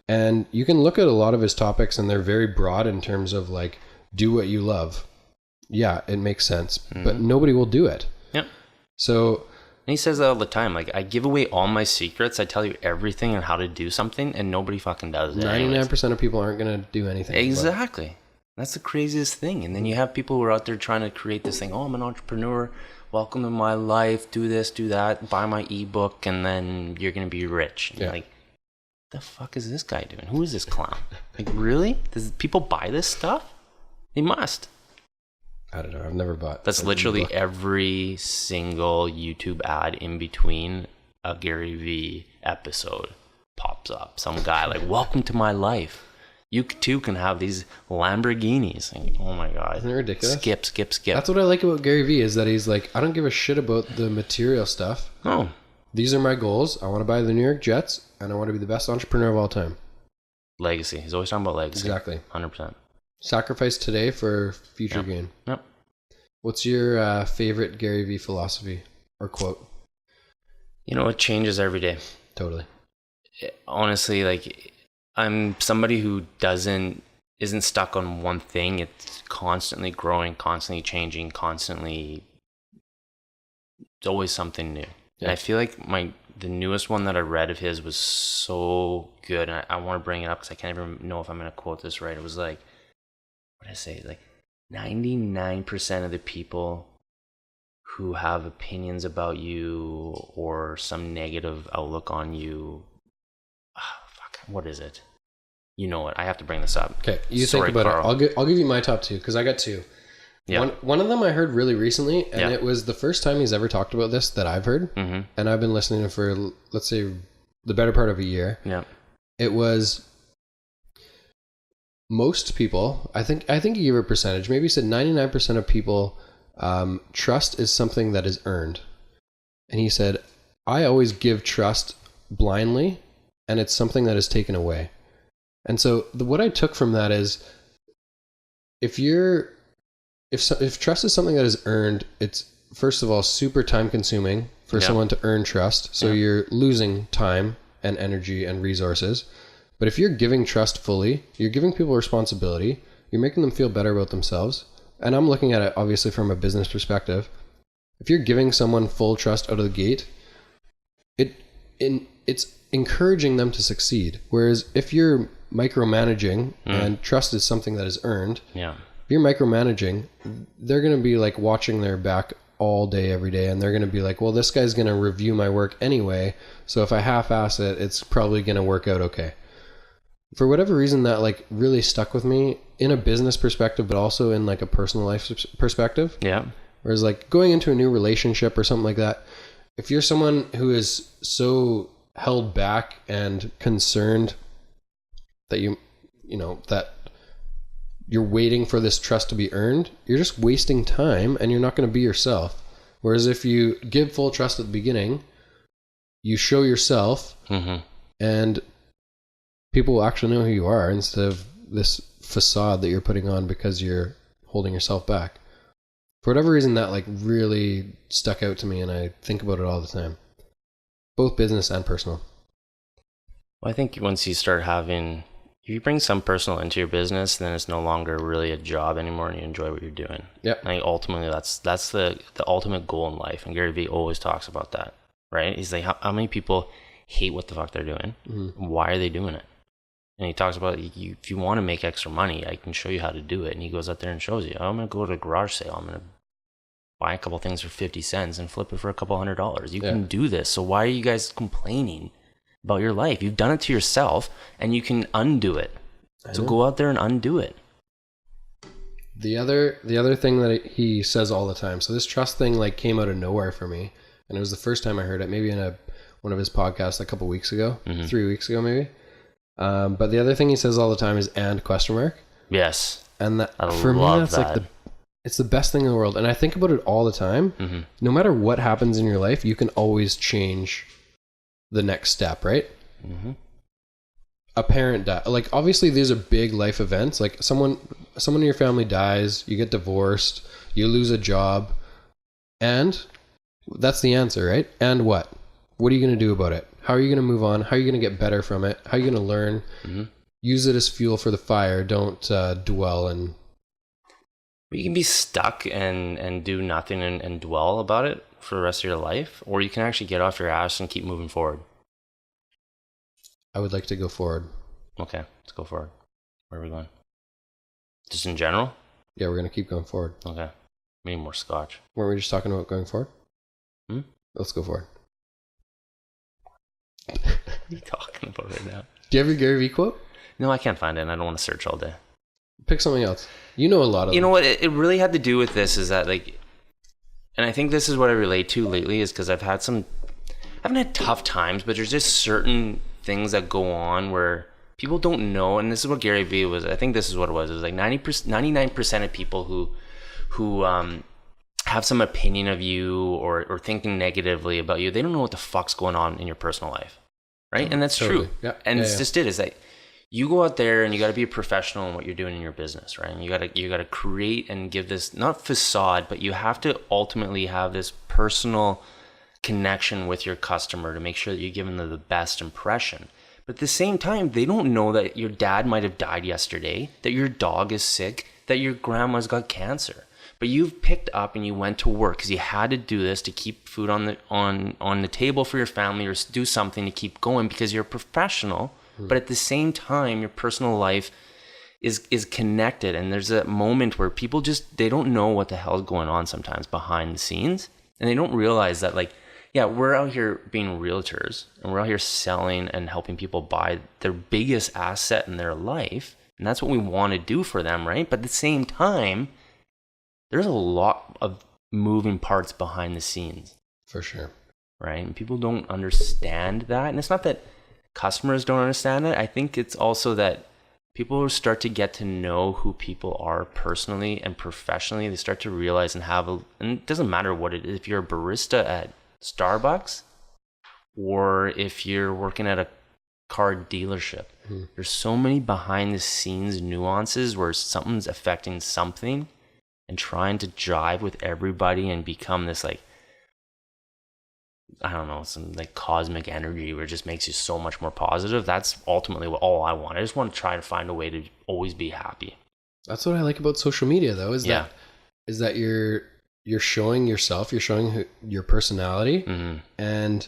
And you can look at a lot of his topics and they're very broad in terms of do what you love. Yeah, it makes sense, but nobody will do it. Yep. So, and he says that all the time. I give away all my secrets. I tell you everything on how to do something, and nobody fucking does it. 99% of people aren't going to do anything. Exactly. That's the craziest thing. And then you have people who are out there trying to create this thing. Oh, I'm an entrepreneur. Welcome to my life. Do this, do that. Buy my ebook, and then you're going to be rich. And what the fuck is this guy doing? Who is this clown? Really? Does people buy this stuff? They must. I don't know. I've never bought. That's literally every single YouTube ad in between a Gary Vee episode pops up. Some guy welcome to my life. You too can have these Lamborghinis. Oh my God. Isn't it ridiculous? Skip. That's what I like about Gary Vee is that he's I don't give a shit about the material stuff. No. These are my goals. I want to buy the New York Jets and I want to be the best entrepreneur of all time. Legacy. He's always talking about legacy. Exactly. 100%. Sacrifice today for future gain. Yep. What's your favorite Gary Vee philosophy or quote? It changes every day. Totally. Honestly, I'm somebody who isn't stuck on one thing. It's constantly growing, constantly changing, constantly. It's always something new. Yeah. And I feel like the newest one that I read of his was so good. And I want to bring it up because I can't even know if I'm going to quote this right. It was what did I say? 99% of the people who have opinions about you or some negative outlook on you. What is it? You know what? I have to bring this up. Okay, think about Carl. It. I'll give you my top 2 because I got 2. Yeah. One of them I heard really recently, and it was the first time he's ever talked about this that I've heard, and I've been listening to for let's say the better part of a year. Yeah. It was most people. I think he gave a percentage. Maybe he said 99% of people trust is something that is earned, and he said I always give trust blindly. And it's something that is taken away. And so what I took from that is if trust is something that is earned, it's first of all super time consuming for someone to earn trust. So you're losing time and energy and resources. But if you're giving trust fully, you're giving people responsibility, you're making them feel better about themselves. And I'm looking at it obviously from a business perspective. If you're giving someone full trust out of the gate, it's encouraging them to succeed. Whereas if you're micromanaging and trust is something that is earned, if you're micromanaging, they're going to be watching their back all day, every day. And they're going to be well, this guy's going to review my work anyway. So if I half-ass it, it's probably going to work out okay. For whatever reason that really stuck with me in a business perspective, but also in a personal life perspective. Yeah. Whereas going into a new relationship or something like that, if you're someone who is so held back and concerned that that you're waiting for this trust to be earned, you're just wasting time and you're not going to be yourself. Whereas if you give full trust at the beginning, you show yourself, and people will actually know who you are instead of this facade that you're putting on because you're holding yourself back. For whatever reason, that like really stuck out to me, and I think about it all the time, both business and personal. Well, I think once you start having, if you bring some personal into your business, then it's no longer really a job anymore, and you enjoy what you're doing. Yeah. I think ultimately that's the ultimate goal in life, and Gary Vee always talks about that, right? He's like, how many people hate what the fuck they're doing? Why are they doing it? And he talks about, if you want to make extra money, I can show you how to do it. And he goes out there and shows you, I'm going to go to a garage sale. I'm going to buy a couple things for 50 cents and flip it for a couple $100. You can do this. So why are you guys complaining about your life? You've done it to yourself, and you can undo it. So go out there and undo it. The other thing that he says all the time, so this trust thing like came out of nowhere for me, and it was the first time I heard it, maybe in one of his podcasts a couple weeks ago, 3 weeks ago maybe. But the other thing he says all the time is "and?" ? Yes. And that, I for me, love that's that. like it's the best thing in the world. And I think about it all the time. No matter what happens in your life, you can always change the next step, right? A parent dies. Like, obviously, these are big life events. Like, someone in your family dies, you get divorced, you lose a job, and that's the answer, right? And what? What are you going to do about it? How are you going to move on? How are you going to get better from it? How are you going to learn? Use it as fuel for the fire. Don't dwell and... You can be stuck and do nothing and dwell about it for the rest of your life, or you can actually get off your ass and keep moving forward. I would like to go forward. Okay, let's go forward. Where are we going? Just in general? Yeah, we're going to keep going forward. Okay. We need more scotch. Weren't we just talking about going forward? Let's go forward. What are you talking about right now? Do you have your Gary Vee quote? No, I can't find it, and I don't want to search all day. Pick something else. You know a lot of them. You know what? It really had to do with this, is that, like, and I think this is what I relate to lately, is because I haven't had tough times, but there's just certain things that go on where people don't know, and this is what Gary Vee was. I think this is what it was. It was like 99% of people who have some opinion of you or thinking negatively about you, they don't know what the fuck's going on in your personal life, right? And that's totally. true. Yeah. And it's just it is that you go out there and you got to be a professional in what you're doing in your business, right? And you got to create and give this, not facade, but you have to ultimately have this personal connection with your customer to make sure that you're giving them the best impression. But at the same time, they don't know that your dad might have died yesterday, that your dog is sick, that your grandma's got cancer. But you've picked up and you went to work because you had to do this to keep food on the table for your family, or do something to keep going because you're a professional. But at the same time, your personal life is connected. And there's a moment where people they don't know what the hell is going on sometimes behind the scenes. And they don't realize that, like, yeah, we're out here being realtors and we're out here selling and helping people buy their biggest asset in their life. And that's what we want to do for them, right? But at the same time, there's a lot of moving parts behind the scenes. For sure. Right? And people don't understand that. And it's not that customers don't understand it. I think it's also that people start to get to know who people are personally and professionally. They start to realize and it doesn't matter what it is. If you're a barista at Starbucks or if you're working at a car dealership, there's so many behind the scenes nuances where something's affecting something, and trying to jive with everybody and become this, like, I don't know, some like cosmic energy where it just makes you so much more positive. That's ultimately all I want. I just want to try to find a way to always be happy. That's what I like about social media, though, is that you're showing yourself, you're showing your personality, and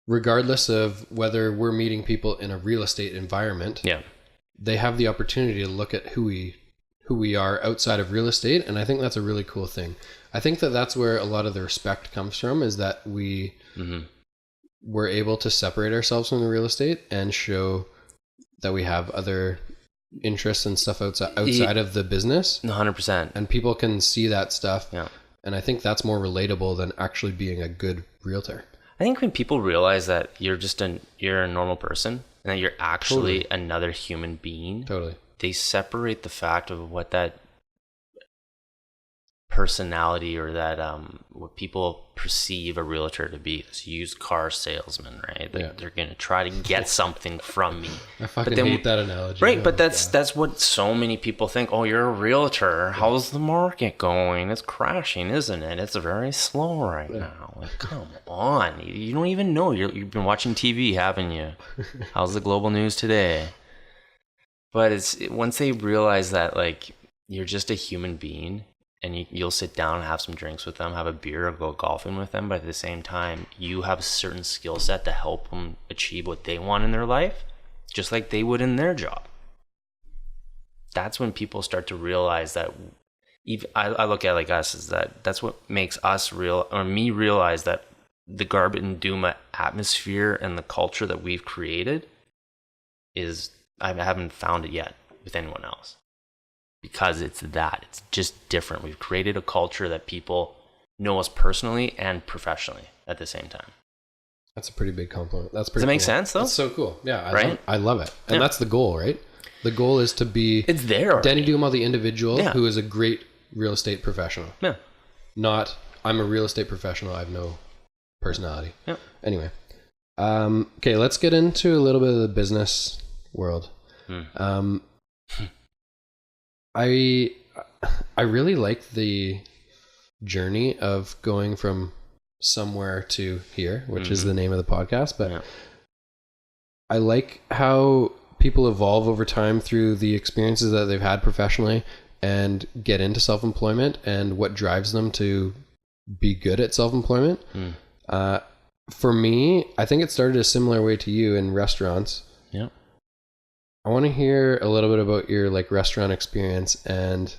regardless of whether we're meeting people in a real estate environment, they have the opportunity to look at who we are outside of real estate, and I think that's a really cool thing. I think that's where a lot of the respect comes from, is that we're able to separate ourselves from the real estate and show that we have other interests and stuff outside of the business. 100%. And people can see that stuff. Yeah. And I think that's more relatable than actually being a good realtor. I think when people realize that you're a normal person and that you're actually another human being. Totally. they separate the fact of what that personality or that what people perceive a realtor to be, this used car salesman, right? They're gonna try to get something from me. I fucking hate that analogy. Right, but that's what so many people think. Oh, you're a realtor. How's the market going? It's crashing, isn't it? It's very slow right now. Like, come on, you don't even know. You've been watching TV, haven't you? How's the global news today? But it's once they realize that, like, you're just a human being, and you'll sit down and have some drinks with them, have a beer or go golfing with them, but at the same time, you have a certain skill set to help them achieve what they want in their life, just like they would in their job. That's when people start to realize that, even I look at it like us, is that's what makes us me realize that the Garbett and Duma atmosphere and the culture that we've created is, I haven't found it yet with anyone else. Because it's just different. We've created a culture that people know us personally and professionally at the same time. That's a pretty big compliment. Does that make sense, though? That's so cool. Yeah, right? I love it. And that's the goal, right? The goal is to be it's there. Danny Duma, the individual who is a great real estate professional. Yeah. Not, I'm a real estate professional, I have no personality. Yeah. Anyway. Okay, let's get into a little bit of the business world. I really like the journey of going from somewhere to here, which is the name of the podcast, but I like how people evolve over time through the experiences that they've had professionally and get into self-employment and what drives them to be good at self-employment. For me, I think it started a similar way to you in restaurants. Yeah. I want to hear a little bit about your like restaurant experience and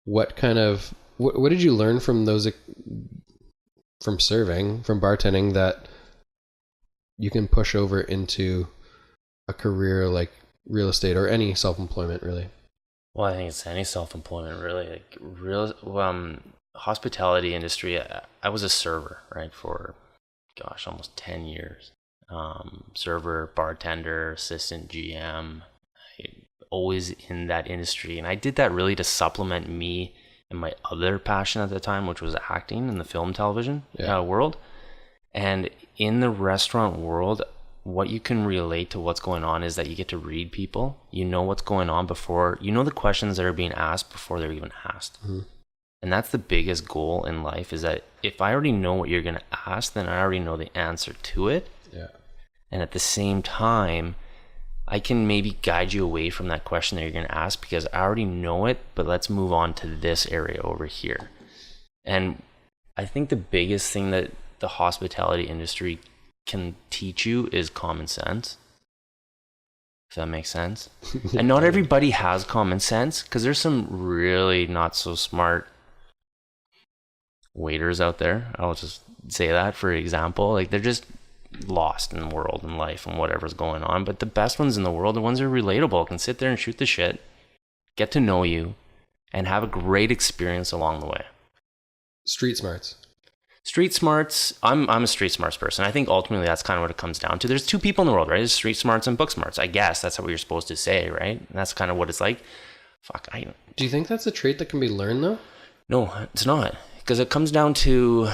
what kind of what did you learn from those, from serving, from bartending, that you can push over into a career like real estate or any self-employment, really? Well, I think it's any self-employment, really. Like hospitality industry. I was a server, right, for almost 10 years. Server, bartender, assistant GM. Always in that industry, and I did that really to supplement me and my other passion at the time, which was acting in the film television world. And in the restaurant world, what you can relate to what's going on is that you get to read people. You know what's going on before, you know the questions that are being asked before they're even asked. And that's the biggest goal in life, is that if I already know what you're going to ask, then I already know the answer to it. And at the same time, I can maybe guide you away from that question that you're going to ask, because I already know it, but let's move on to this area over here. And I think the biggest thing that the hospitality industry can teach you is common sense, if that makes sense. And not everybody has common sense, because there's some really not so smart waiters out there. I'll just say that for example. Like, they're just lost in the world and life and whatever's going on. But the best ones in the world, the ones that are relatable, can sit there and shoot the shit, get to know you, and have a great experience along the way. Street smarts. I'm a street smarts person. I think ultimately that's kind of what it comes down to. There's two people in the world, right? There's street smarts and book smarts. I guess that's what you're supposed to say, right? And that's kind of what it's like. Do you think that's a trait that can be learned, though? No, it's not. Because it comes down to...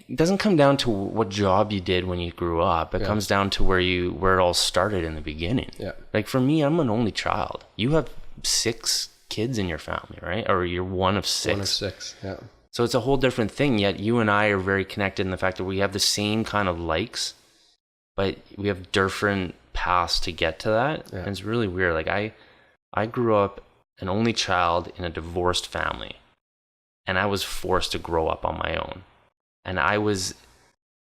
It doesn't come down to what job you did when you grew up. It comes down to where it all started in the beginning. Like, for me, I'm an only child. You have 6 kids in your family, right? Or you're one of 6. One of 6, yeah. So it's a whole different thing, yet you and I are very connected in the fact that we have the same kind of likes, but we have different paths to get to that. And it's really weird. Like, I grew up an only child in a divorced family, and I was forced to grow up on my own. And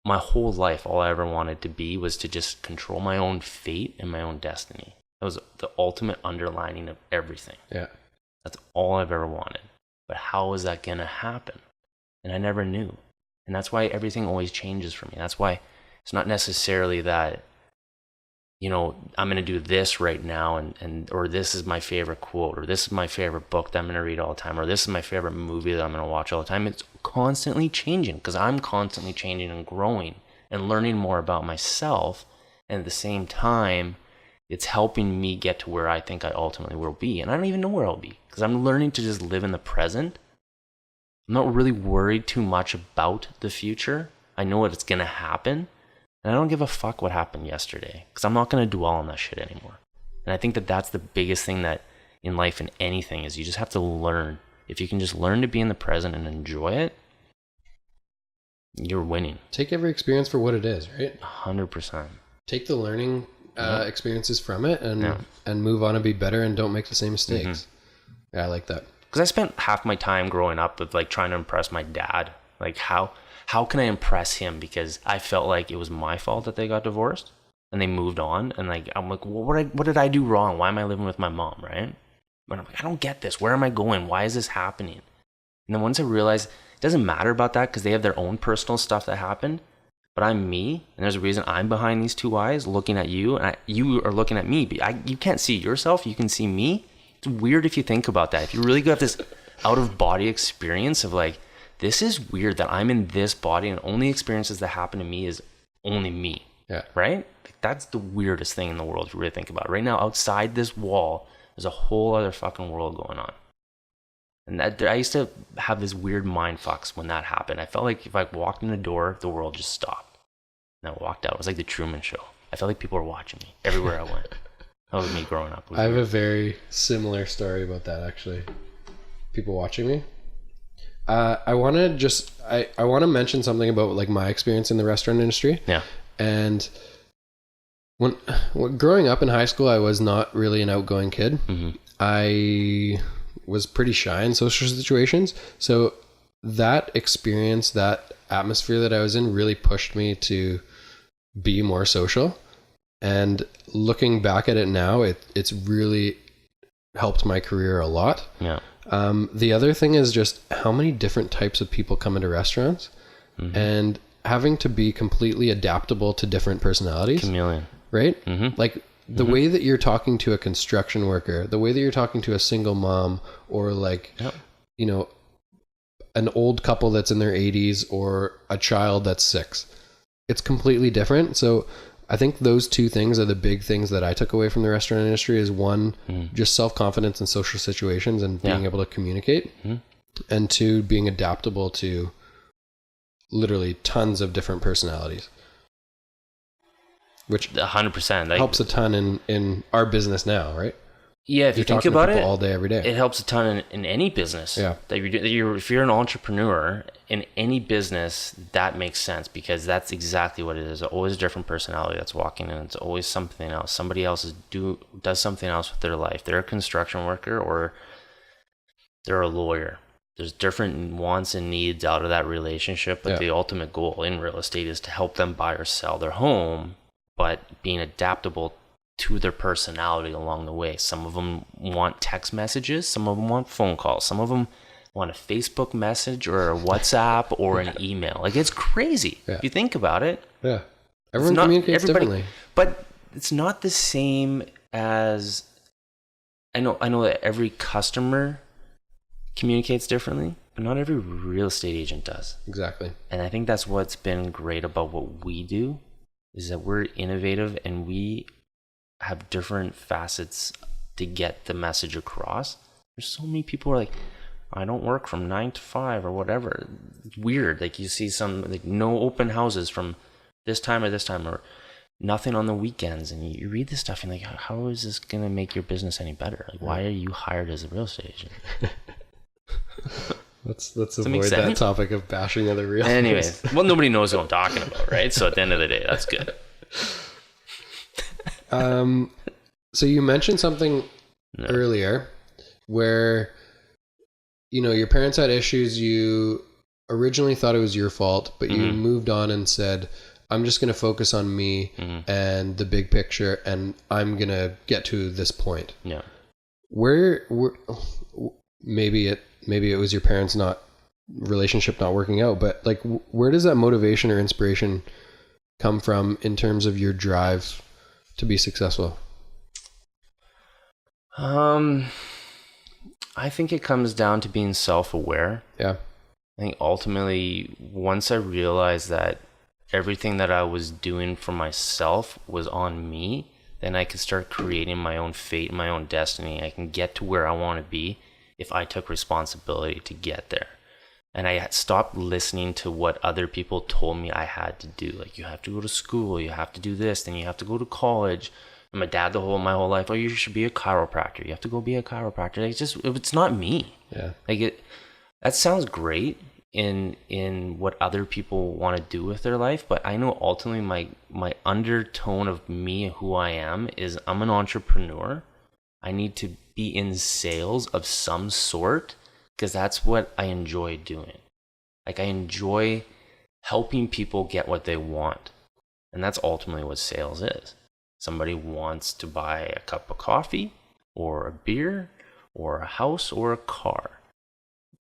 my whole life, all I ever wanted to be was to just control my own fate and my own destiny. That was the ultimate underlining of everything. Yeah. That's all I've ever wanted. But how was that going to happen? And I never knew. And that's why everything always changes for me. That's why it's not necessarily that, I'm going to do this right now, or this is my favorite quote, or this is my favorite book that I'm going to read all the time, or this is my favorite movie that I'm going to watch all the time. It's constantly changing, because I'm constantly changing and growing and learning more about myself. And at the same time, it's helping me get to where I think I ultimately will be. And I don't even know where I'll be because I'm learning to just live in the present. I'm not really worried too much about the future. I know what's going to happen. And I don't give a fuck what happened yesterday because I'm not going to dwell on that shit anymore. And I think that that's the biggest thing that in life and anything is you just have to learn. If you can just learn to be in the present and enjoy it, you're winning. Take every experience for what it is, right? 100%. Take the learning experiences from it and move on and be better and don't make the same mistakes. Yeah, I like that. Because I spent half my time growing up with like trying to impress my dad. Like how can I impress him? Because I felt like it was my fault that they got divorced and they moved on. And like I'm like, well, what did I do wrong? Why am I living with my mom, right? But I'm like, I don't get this. Where am I going? Why is this happening? And then once I realized it doesn't matter about that because they have their own personal stuff that happened. But I'm me, and there's a reason I'm behind these two eyes looking at you, and you are looking at me. You can't see yourself, you can see me. It's weird if you think about that. If you really have this out-of-body experience of like, this is weird that I'm in this body, and only experiences that happen to me is only me. Yeah. Right? Like, that's the weirdest thing in the world if you really think about it. Right now, outside this wall, there's a whole other fucking world going on. And I used to have this weird mind fucks when that happened. I felt like if I walked in the door, the world just stopped. And I walked out. It was like the Truman Show. I felt like people were watching me everywhere I went. That was me growing up. I have a very similar story about that, actually. People watching me. I want to mention something about like my experience in the restaurant industry. Yeah. And when growing up in high school, I was not really an outgoing kid. I was pretty shy in social situations. So that experience, that atmosphere that I was in really pushed me to be more social. And looking back at it now, it's really helped my career a lot. Yeah. The other thing is just how many different types of people come into restaurants and having to be completely adaptable to different personalities. Chameleon. Right? Like the way that you're talking to a construction worker, the way that you're talking to a single mom, or like, you know, an old couple that's in their 80s or a child that's 6, it's completely different. So I think those two things are the big things that I took away from the restaurant industry is one, just self-confidence in social situations and being able to communicate, and two, being adaptable to literally tons of different personalities. Which 100% helps a ton in our business now, right? Yeah, if you think about it, all day, every day, it helps a ton in any business. Yeah, that if you're an entrepreneur in any business, that makes sense because that's exactly what it is. There's always a different personality that's walking in. It's always something else. Somebody else does something else with their life. They're a construction worker or they're a lawyer. There's different wants and needs out of that relationship, but the ultimate goal in real estate is to help them buy or sell their home, but being adaptable to their personality along the way. Some of them want text messages, some of them want phone calls, some of them want a Facebook message or a WhatsApp or an email. Like, it's crazy if you think about it. Yeah, everyone communicates differently, but it's not the same as I know that every customer communicates differently, but not every real estate agent does. Exactly. And I think that's what's been great about what we do is that we're innovative and we have different facets to get the message across. There's so many people who are like, I don't work from 9 to 5 or whatever. It's weird. Like you see some like no open houses from this time or nothing on the weekends. And you read this stuff and like, how is this going to make your business any better? Like, why are you hired as a real estate agent? Let's avoid that topic of bashing other real estate. Anyways, well, nobody knows what I'm talking about, right? So at the end of the day, that's good. So you mentioned something earlier where, you know, your parents had issues. You originally thought it was your fault, but you moved on and said, I'm just going to focus on me and the big picture, and I'm going to get to this point. Yeah. Where maybe it was your parents' relationship not working out, but like, where does that motivation or inspiration come from in terms of your drive to be successful? I think it comes down to being self-aware. Yeah. I think ultimately, once I realized that everything that I was doing for myself was on me, then I could start creating my own fate, my own destiny. I can get to where I want to be if I took responsibility to get there. And I stopped listening to what other people told me I had to do. Like, you have to go to school, you have to do this, then you have to go to college. And my dad my whole life, oh, you should be a chiropractor. You have to go be a chiropractor. Like, it's not me. Yeah. Like, that sounds great in what other people want to do with their life, but I know ultimately my undertone of me, who I am, is I'm an entrepreneur. I need to be in sales of some sort, because that's what I enjoy doing. Like, I enjoy helping people get what they want. And that's ultimately what sales is. Somebody wants to buy a cup of coffee or a beer or a house or a car.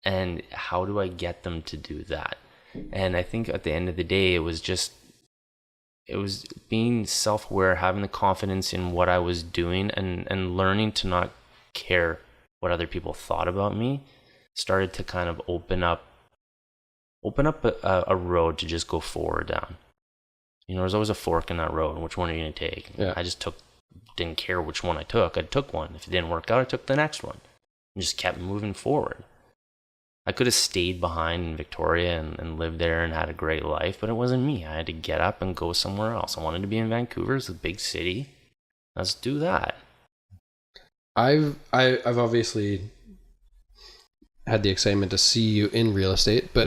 And how do I get them to do that? And I think at the end of the day, it was being self-aware, having the confidence in what I was doing, and learning to not care what other people thought about me, started to kind of open up a road to just go forward down. You know, there's always a fork in that road. Which one are you going to take? Yeah. I just didn't care which one I took. I took one. If it didn't work out, I took the next one and just kept moving forward. I could have stayed behind in Victoria and lived there and had a great life, but it wasn't me. I had to get up and go somewhere else. I wanted to be in Vancouver. It's a big city. Let's do that. I've obviously had the excitement to see you in real estate, but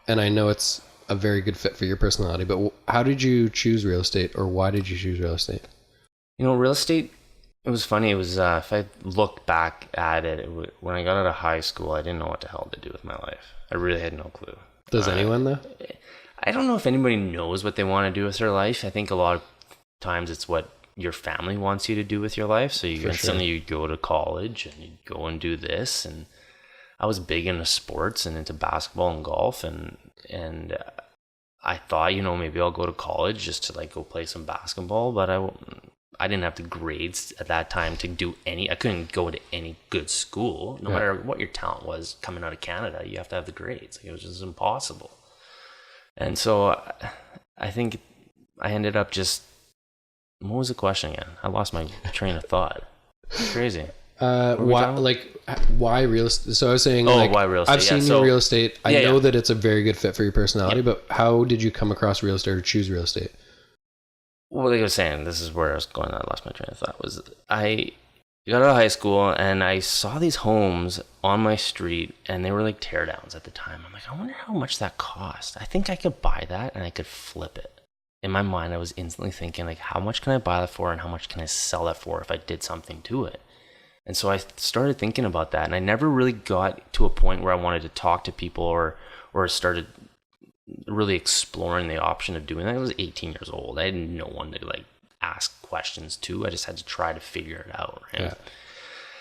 and I know it's a very good fit for your personality, but how did you choose real estate, or why did you choose real estate? You know, real estate, it was funny. It was, if I look back at it, when I got out of high school, I didn't know what the hell to do with my life. I really had no clue. Does anyone though? I don't know if anybody knows what they want to do with their life. I think a lot of times it's what your family wants you to do with your life. So suddenly you go to college and you go and do this. And I was big into sports and into basketball and golf, and I thought, you know, maybe I'll go to college just to like go play some basketball, but I didn't have the grades at that time to do I couldn't go to any good school. No matter what your talent was coming out of Canada, you have to have the grades. Like, it was just impossible. And so I think I ended up just, what was the question again? I lost my train of thought. It's crazy. Why real estate? So I was saying, why real estate? I've seen you real estate. I know that it's a very good fit for your personality, but how did you come across real estate or choose real estate? Well, like I was saying, this is where I was going. I lost my train of thought. Was I got out of high school and I saw these homes on my street, and they were like teardowns at the time. I'm like, I wonder how much that cost. I think I could buy that and I could flip it. In my mind, I was instantly thinking, like, how much can I buy that for, and how much can I sell that for if I did something to it? And so I started thinking about that, and I never really got to a point where I wanted to talk to people or started really exploring the option of doing that. I was 18 years old. I had no one to like ask questions to. I just had to try to figure it out. Right? Yeah.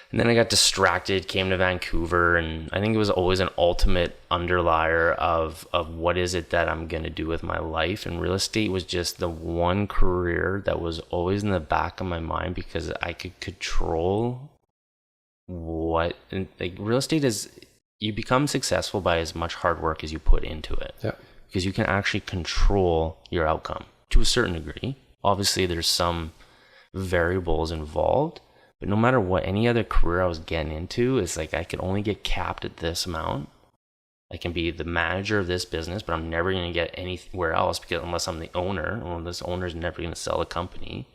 And then I got distracted, came to Vancouver, and I think it was always an ultimate underlier of what is it that I'm going to do with my life. And real estate was just the one career that was always in the back of my mind, because I could control real estate is, you become successful by as much hard work as you put into it. Yeah. Because you can actually control your outcome to a certain degree. Obviously, there's some variables involved, but no matter what any other career I was getting into, it's like I could only get capped at this amount. I can be the manager of this business, but I'm never going to get anywhere else, because unless I'm the owner, well, this owner is never going to sell the company.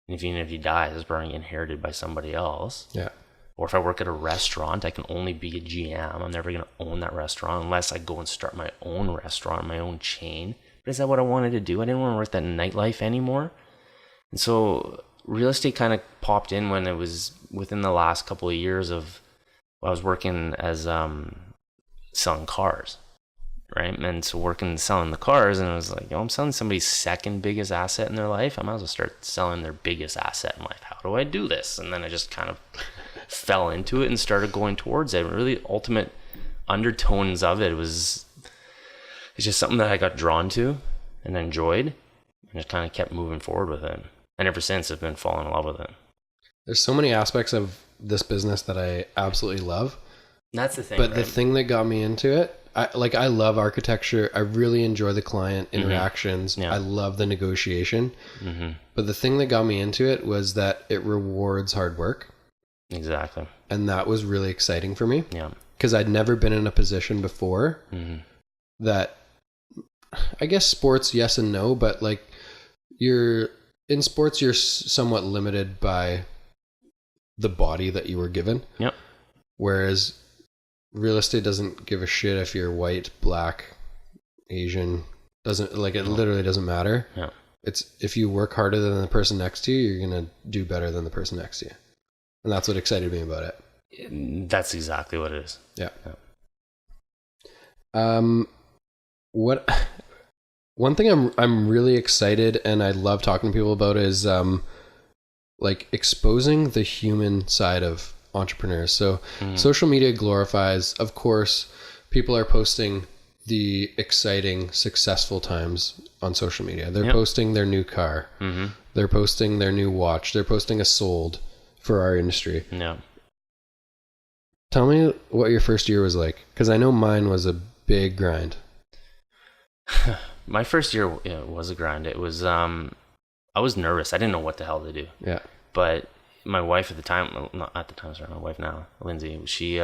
And even if he dies, it's probably inherited by somebody else. Yeah. Or if I work at a restaurant, I can only be a GM. I'm never going to own that restaurant unless I go and start my own restaurant, my own chain. But is that what I wanted to do? I didn't want to work that nightlife anymore. And so real estate kind of popped in when it was within the last couple of years of, I was working as selling cars, right? And so selling the cars, and I was like, I'm selling somebody's second biggest asset in their life. I might as well start selling their biggest asset in life. How do I do this? And then I just kind of fell into it and started going towards it. Really ultimate undertones of it it's just something that I got drawn to and enjoyed, and just kind of kept moving forward with it. And ever since, I've been falling in love with it. There's so many aspects of this business that I absolutely love. That's the thing. But right? The thing that got me into it I love architecture. I really enjoy the client interactions. Yeah. I love the negotiation. Mm-hmm. But the thing that got me into it was that it rewards hard work. Exactly. And that was really exciting for me. Yeah. Because I'd never been in a position before that, I guess sports, yes and no, but like in sports, you're somewhat limited by the body that you were given. Yep. Whereas real estate doesn't give a shit if you're white, black, Asian, doesn't like it literally doesn't matter. Yeah. It's if you work harder than the person next to you, you're going to do better than the person next to you. And that's what excited me about it. That's exactly what it is. Yeah. One thing I'm really excited and I love talking to people about is like exposing the human side of entrepreneurs. So social media glorifies, of course, people are posting the exciting, successful times on social media. They're posting their new car. They're posting their new watch. They're posting a sold for our industry. Yeah. Tell me what your first year was like, because I know mine was a big grind. My first year was a grind. It was I was nervous. I didn't know what the hell to do. Yeah. But my wife at the time, not at the time, sorry, my wife now, Lindsay, she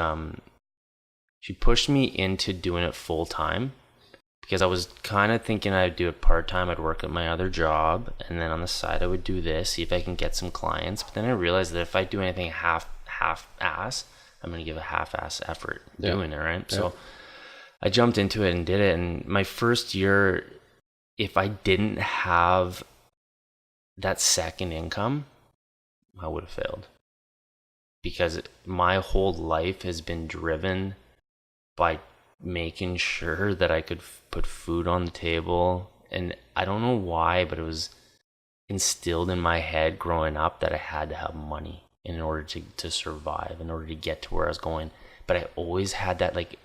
pushed me into doing it full time because I was kind of thinking I'd do it part time. I'd work at my other job, and then on the side I would do this, see if I can get some clients. But then I realized that if I do anything half ass, I'm going to give a half ass effort doing it, right? Yeah. So I jumped into it and did it. And my first year, if I didn't have that second income, I would have failed, because my whole life has been driven by making sure that I could put food on the table. And I don't know why, but it was instilled in my head growing up that I had to have money in order to survive, in order to get to where I was going. But I always had that like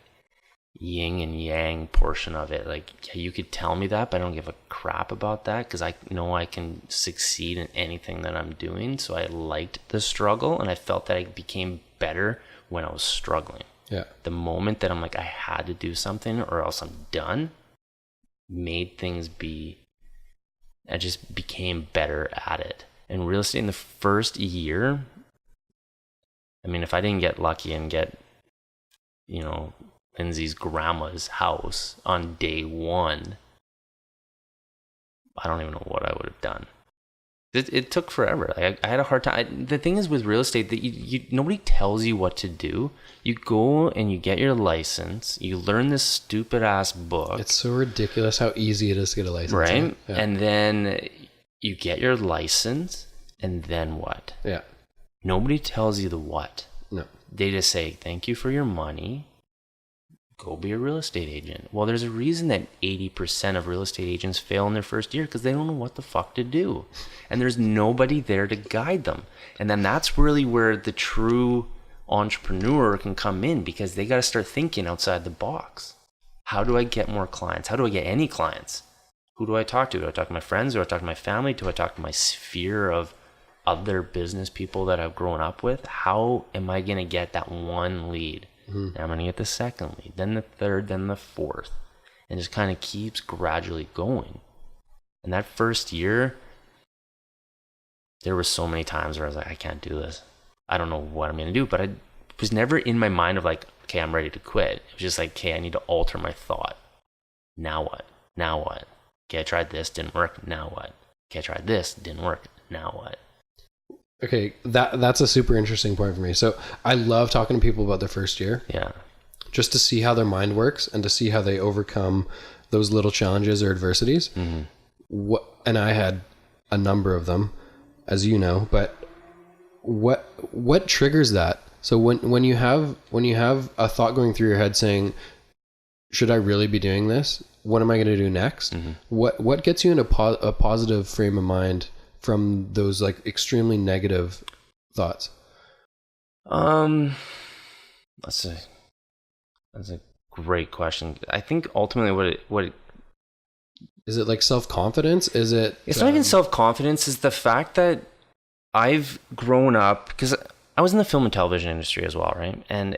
yin and yang portion of it. Like, you could tell me that, but I don't give a crap about that, because I know I can succeed in anything that I'm doing. So I liked the struggle, and I felt that I became better when I was struggling. Yeah. The moment that I'm like, I had to do something or else I'm done, made things be, I just became better at it. And real estate in the first year, I mean, if I didn't get lucky and get, Lindsay's grandma's house on day one, I don't even know what I would have done. It took forever. Like, I had a hard time. The thing is with real estate that you nobody tells you what to do. You go and you get your license. You learn this stupid ass book. It's so ridiculous how easy it is to get a license. Right? Yeah. And then you get your license, and then what? Yeah. Nobody tells you the what. No. They just say, thank you for your money. Go be a real estate agent. Well, there's a reason that 80% of real estate agents fail in their first year, because they don't know what the fuck to do. And there's nobody there to guide them. And then that's really where the true entrepreneur can come in, because they got to start thinking outside the box. How do I get more clients? How do I get any clients? Who do I talk to? Do I talk to my friends? Do I talk to my family? Do I talk to my sphere of other business people that I've grown up with? How am I going to get that one lead? Mm-hmm. I'm going to get the second lead, then the third, then the fourth. And just kind of keeps gradually going. And that first year, there were so many times where I was like, I can't do this. I don't know what I'm going to do. But I was never in my mind of like, okay, I'm ready to quit. It was just like, okay, I need to alter my thought. Now what? Now what? Okay, I tried this, didn't work. Now what? Okay, I tried this, didn't work. Now what? Okay, that's a super interesting point for me. So I love talking to people about their first year. Yeah. Just to see how their mind works and to see how they overcome those little challenges or adversities. Mm-hmm. And I had a number of them, as you know, but what triggers that? So when you have a thought going through your head saying, should I really be doing this? What am I going to do next? Mm-hmm. What gets you in a positive frame of mind from those like extremely negative thoughts? That's a great question. I think ultimately what is it, like self-confidence? Is it? It's not even self-confidence. It's the fact that I've grown up, because I was in the film and television industry as well, right? And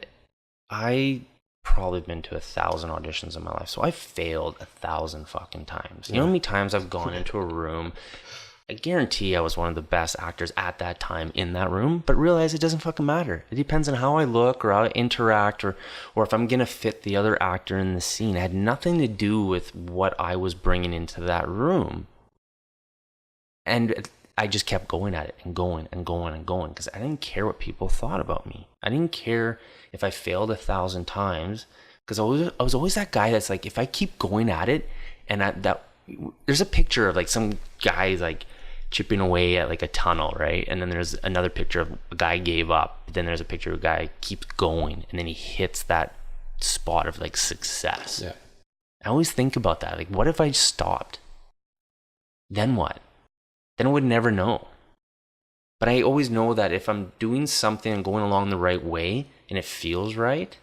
I probably been to 1,000 auditions in my life. So I failed 1,000 fucking times. You know how many times I've gone into a room, I guarantee I was one of the best actors at that time in that room, but realize it doesn't fucking matter. It depends on how I look or how I interact or if I'm going to fit the other actor in the scene. It had nothing to do with what I was bringing into that room. And I just kept going at it and going and going and going because I didn't care what people thought about me. I didn't care if I failed 1,000 times because I was always that guy that's like, if I keep going at it and there's a picture of like some guy like chipping away at like a tunnel, right? And then there's another picture of a guy gave up. But then there's a picture of a guy keeps going and then he hits that spot of like success. Yeah. I always think about that. Like, what if I stopped? Then what? Then I would never know. But I always know that if I'm doing something and going along the right way and it feels right,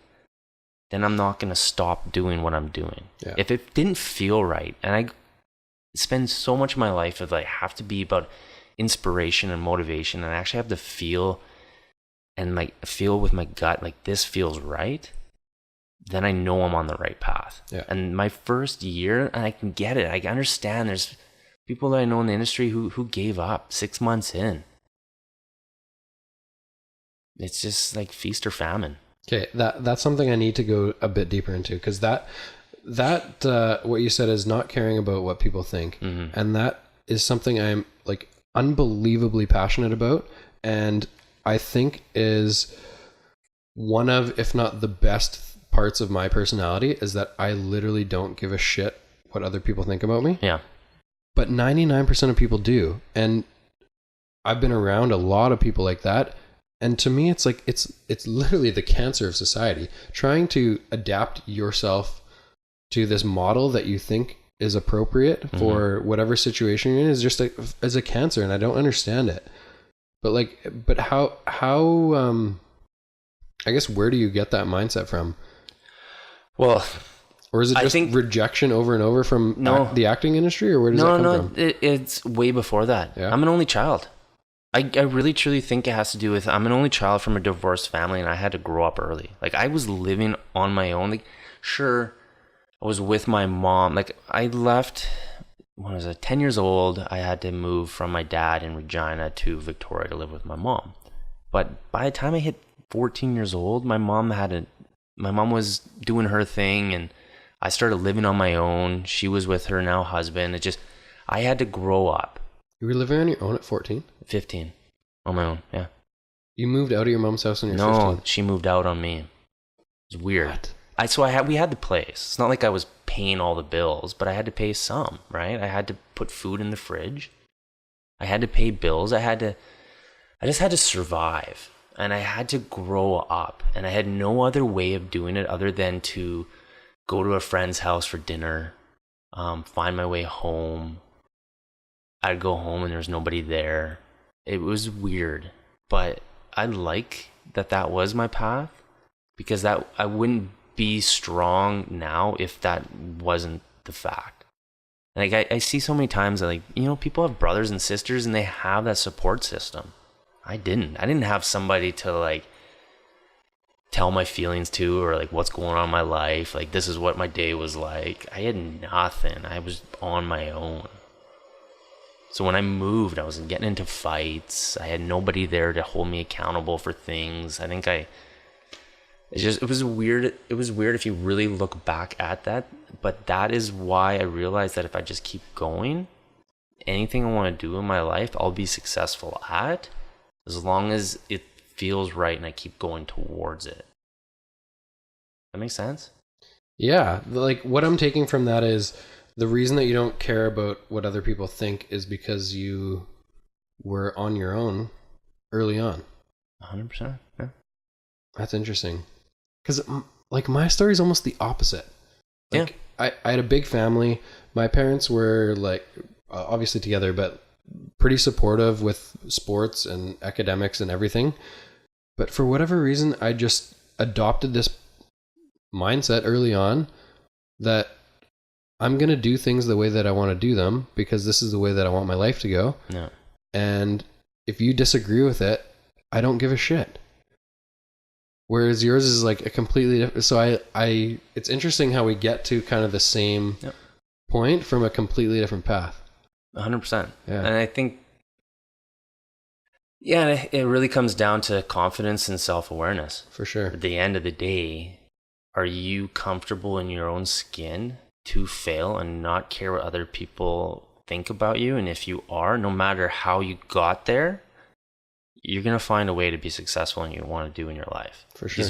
then I'm not going to stop doing what I'm doing. Yeah. If it didn't feel right, and I spend so much of my life of like have to be about inspiration and motivation, and I actually have to feel and like feel with my gut like this feels right, then I know I'm on the right path. Yeah. And my first year, and I can get it. I understand there's people that I know in the industry who gave up 6 months in. It's just like feast or famine. Okay, that's something I need to go a bit deeper into because that what you said is not caring about what people think, and that is something I'm like unbelievably passionate about, and I think is one of, if not the best parts of my personality, is that I literally don't give a shit what other people think about me. Yeah. But 99% of people do, and I've been around a lot of people like that. And to me, it's like it's literally the cancer of society. Trying to adapt yourself to this model that you think is appropriate for whatever situation you're in is just as a cancer, and I don't understand it. But how I guess where do you get that mindset from? Well, or is it just rejection over and over from the acting industry, or where does that come from? It's way before that. Yeah. I'm an only child. I really truly think it has to do with I'm an only child from a divorced family, and I had to grow up early. Like, I was living on my own. Like, sure, I was with my mom. Like, I left when I was 10 years old. I had to move from my dad in Regina to Victoria to live with my mom. But by the time I hit 14 years old, my mom was doing her thing, and I started living on my own. She was with her now husband. I had to grow up. You were living on your own at 14? 15. On my own, yeah. You moved out of your mom's house when you were 15? No, she moved out on me. It was weird. What? We had the place. It's not like I was paying all the bills, but I had to pay some, right? I had to put food in the fridge. I had to pay bills. I just had to survive. And I had to grow up. And I had no other way of doing it other than to go to a friend's house for dinner, find my way home. I'd go home and there was nobody there. It was weird, but I like that was my path, because that I wouldn't be strong now if that wasn't the fact. Like, I see so many times that, like, you know, people have brothers and sisters and they have that support system. I didn't have somebody to like tell my feelings to, or like what's going on in my life. Like, this is what my day was like. I had nothing. I was on my own. So when I moved, I was getting into fights. I had nobody there to hold me accountable for things. I think it was weird. It was weird if you really look back at that. But that is why I realized that if I just keep going, anything I want to do in my life, I'll be successful at, as long as it feels right and I keep going towards it. That makes sense? Yeah. Like, what I'm taking from that is, the reason that you don't care about what other people think is because you were on your own early on. 100%. Yeah. That's interesting. Because, like, my story is almost the opposite. Like, yeah. I had a big family. My parents were, like, obviously together, but pretty supportive with sports and academics and everything. But for whatever reason, I just adopted this mindset early on that I'm going to do things the way that I want to do them, because this is the way that I want my life to go. Yeah. And if you disagree with it, I don't give a shit. Whereas yours is like a completely different. So it's interesting how we get to kind of the same point from a completely different path. 100%. Yeah. And I think, yeah, it really comes down to confidence and self-awareness. For sure. At the end of the day, are you comfortable in your own skin to fail and not care what other people think about you? And if you are, no matter how you got there, you're going to find a way to be successful in what you want to do in your life. For sure. Because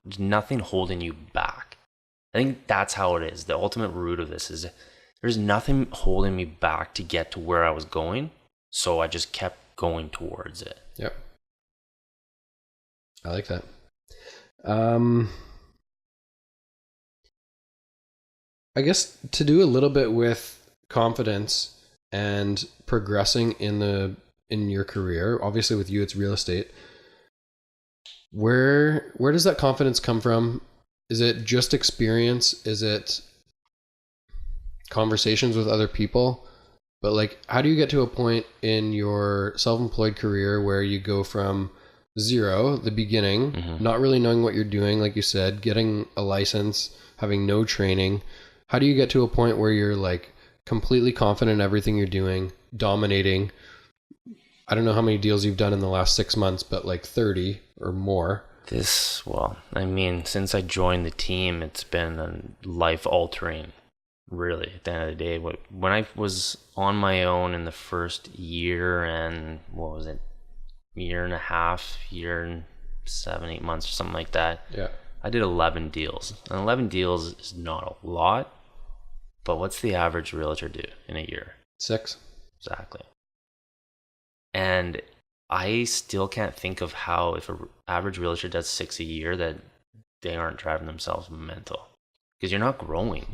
there's nothing holding you back. I think that's how it is. The ultimate root of this is there's nothing holding me back to get to where I was going. So I just kept going towards it. Yep. I like that. I guess to do a little bit with confidence and progressing in your career, obviously with you it's real estate. Where does that confidence come from? Is it just experience? Is it conversations with other people? But like, how do you get to a point in your self-employed career where you go from zero, the beginning, not really knowing what you're doing, like you said, getting a license, having no training? How do you get to a point where you're like completely confident in everything you're doing, dominating? I don't know how many deals you've done in the last 6 months, but like 30 or more. Since I joined the team, it's been life-altering, really, at the end of the day. When I was on my own in the first year and, year and a half, year and 7-8 months or something like that, I did 11 deals. And 11 deals is not a lot, but what's the average realtor do in a year? 6. Exactly. And I still can't think of how, if an average realtor does 6 a year, that they aren't driving themselves mental, because you're not growing,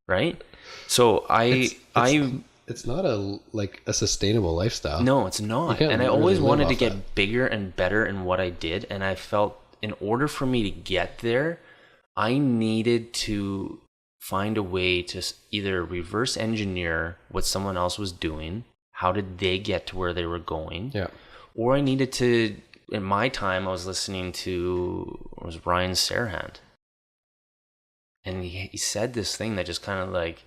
right? So it's not a sustainable lifestyle. No, it's not. And I always wanted to get bigger and better in what I did, and I felt in order for me to get there, I needed to find a way to either reverse engineer what someone else was doing. How did they get to where they were going? Yeah. Or I needed to, in my time, I was listening to, it was Ryan Serhant. And he said this thing that just kind of like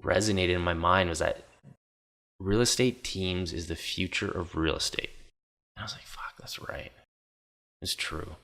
resonated in my mind, was that real estate teams is the future of real estate. And I was like, fuck, that's right. It's true.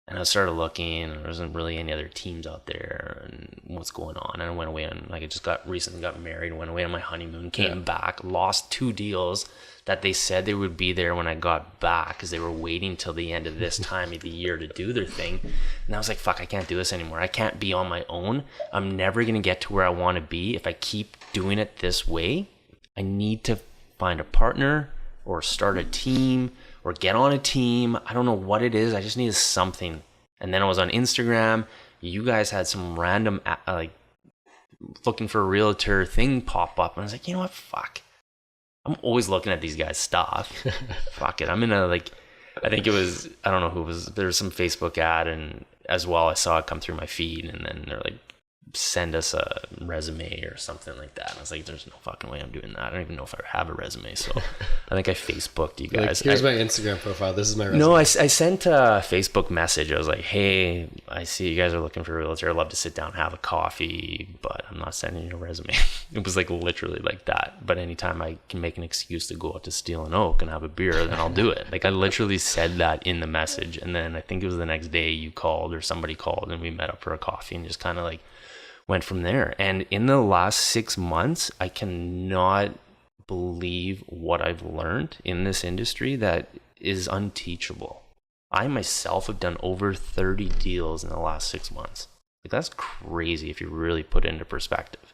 And I started looking, and there wasn't really any other teams out there, and what's going on. And I went away and I just recently got married, went away on my honeymoon, came back, lost 2 deals that they said they would be there when I got back, because they were waiting till the end of this time of the year to do their thing. And I was like, fuck, I can't do this anymore. I can't be on my own. I'm never going to get to where I want to be if I keep doing it this way. I need to find a partner or start a team or get on a team. I don't know what it is. I just needed something. And then I was on Instagram. You guys had some random like looking for a realtor thing pop up. And I was like, you know what? Fuck. I'm always looking at these guys' stuff. Fuck it. I'm in a, like, I think it was, I don't know who it was. There was some Facebook ad, and as well, I saw it come through my feed, and then they're like, send us a resume or something like that. And I was like, there's no fucking way I'm doing that. I don't even know if I have a resume. So I think I Facebooked you guys. Like, here's my Instagram profile. This is my resume. No, I sent a Facebook message. I was like, hey, I see you guys are looking for a realtor. I'd love to sit down and have a coffee, but I'm not sending you a resume. It was like literally like that. But anytime I can make an excuse to go out to Steel and Oak and have a beer, then I'll do it. Like, I literally said that in the message. And then I think it was the next day you called, or somebody called, and we met up for a coffee and just kind of like went from there. And in the last 6 months, I cannot believe what I've learned in this industry that is unteachable. I myself have done over 30 deals in the last 6 months. Like, that's crazy if you really put it into perspective.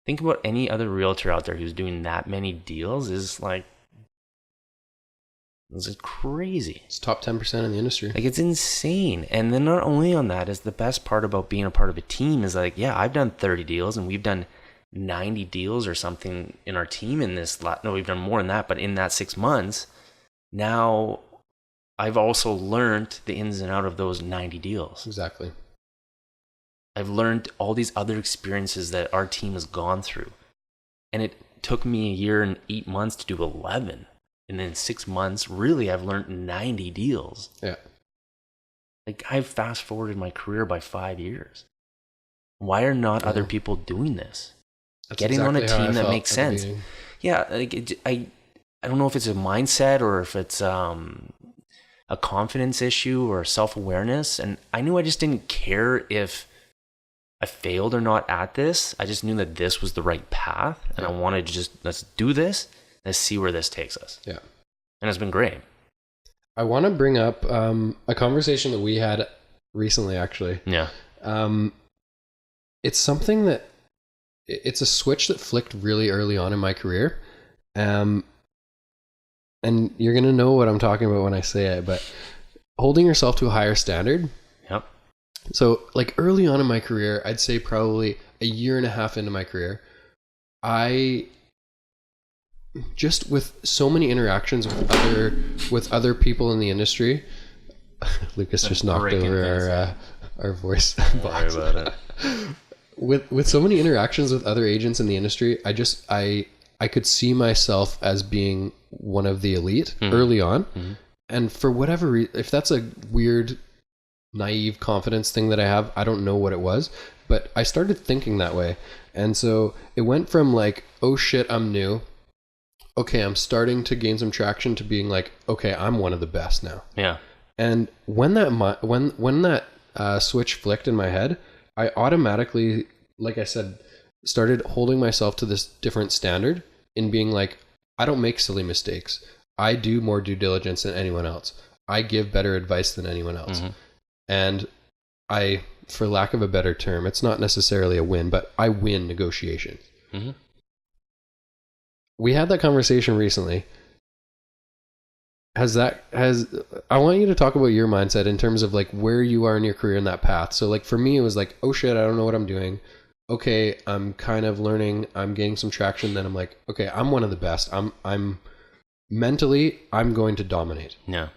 Think about any other realtor out there who's doing that many deals. Is like, it's crazy. It's top 10% in the industry. Like, it's insane. And then not only on that, is the best part about being a part of a team is like, yeah, I've done 30 deals and we've done 90 deals or something in our team in this. No, we've done more than that, but in that 6 months, now I've also learned the ins and out of those 90 deals. Exactly. I've learned all these other experiences that our team has gone through. And it took me a year and 8 months to do 11. And in 6 months, really, I've learned 90 deals. Yeah. Like, I've fast forwarded my career by 5 years. Why are not other people doing this? That's Getting on a exactly how team I that felt makes at the sense. beginning. Yeah, like I don't know if it's a mindset or if it's a confidence issue or self-awareness. And I knew I just didn't care if I failed or not at this. I just knew that this was the right path, and I wanted to just, let's do this. Let's see where this takes us. Yeah. And it's been great. I want to bring up a conversation that we had recently, actually. Yeah. It's something that, it's a switch that flicked really early on in my career. And you're going to know what I'm talking about when I say it, but holding yourself to a higher standard. Yep. So like early on in my career, I'd say probably a year and a half into my career, I just, with so many interactions with other people in the industry, Lucas just knocked over our voice box. Sorry about it. With so many interactions with other agents in the industry, I could see myself as being one of the elite early on. Mm-hmm. And for whatever reason, if that's a weird, naive confidence thing that I have, I don't know what it was, but I started thinking that way. And so it went from like, oh shit, I'm new. Okay, I'm starting to gain some traction, to being like, okay, I'm one of the best now. Yeah. And when that switch flicked in my head, I automatically, like I said, started holding myself to this different standard in being like, I don't make silly mistakes. I do more due diligence than anyone else. I give better advice than anyone else. Mm-hmm. And I, for lack of a better term, it's not necessarily a win, but I win negotiations. Mm-hmm. We had that conversation recently. I want you to talk about your mindset in terms of like where you are in your career in that path. So like for me, it was like, oh shit, I don't know what I'm doing. Okay, I'm kind of learning, I'm getting some traction. Then I'm like, okay, I'm one of the best. I'm mentally, I'm going to dominate. Yeah.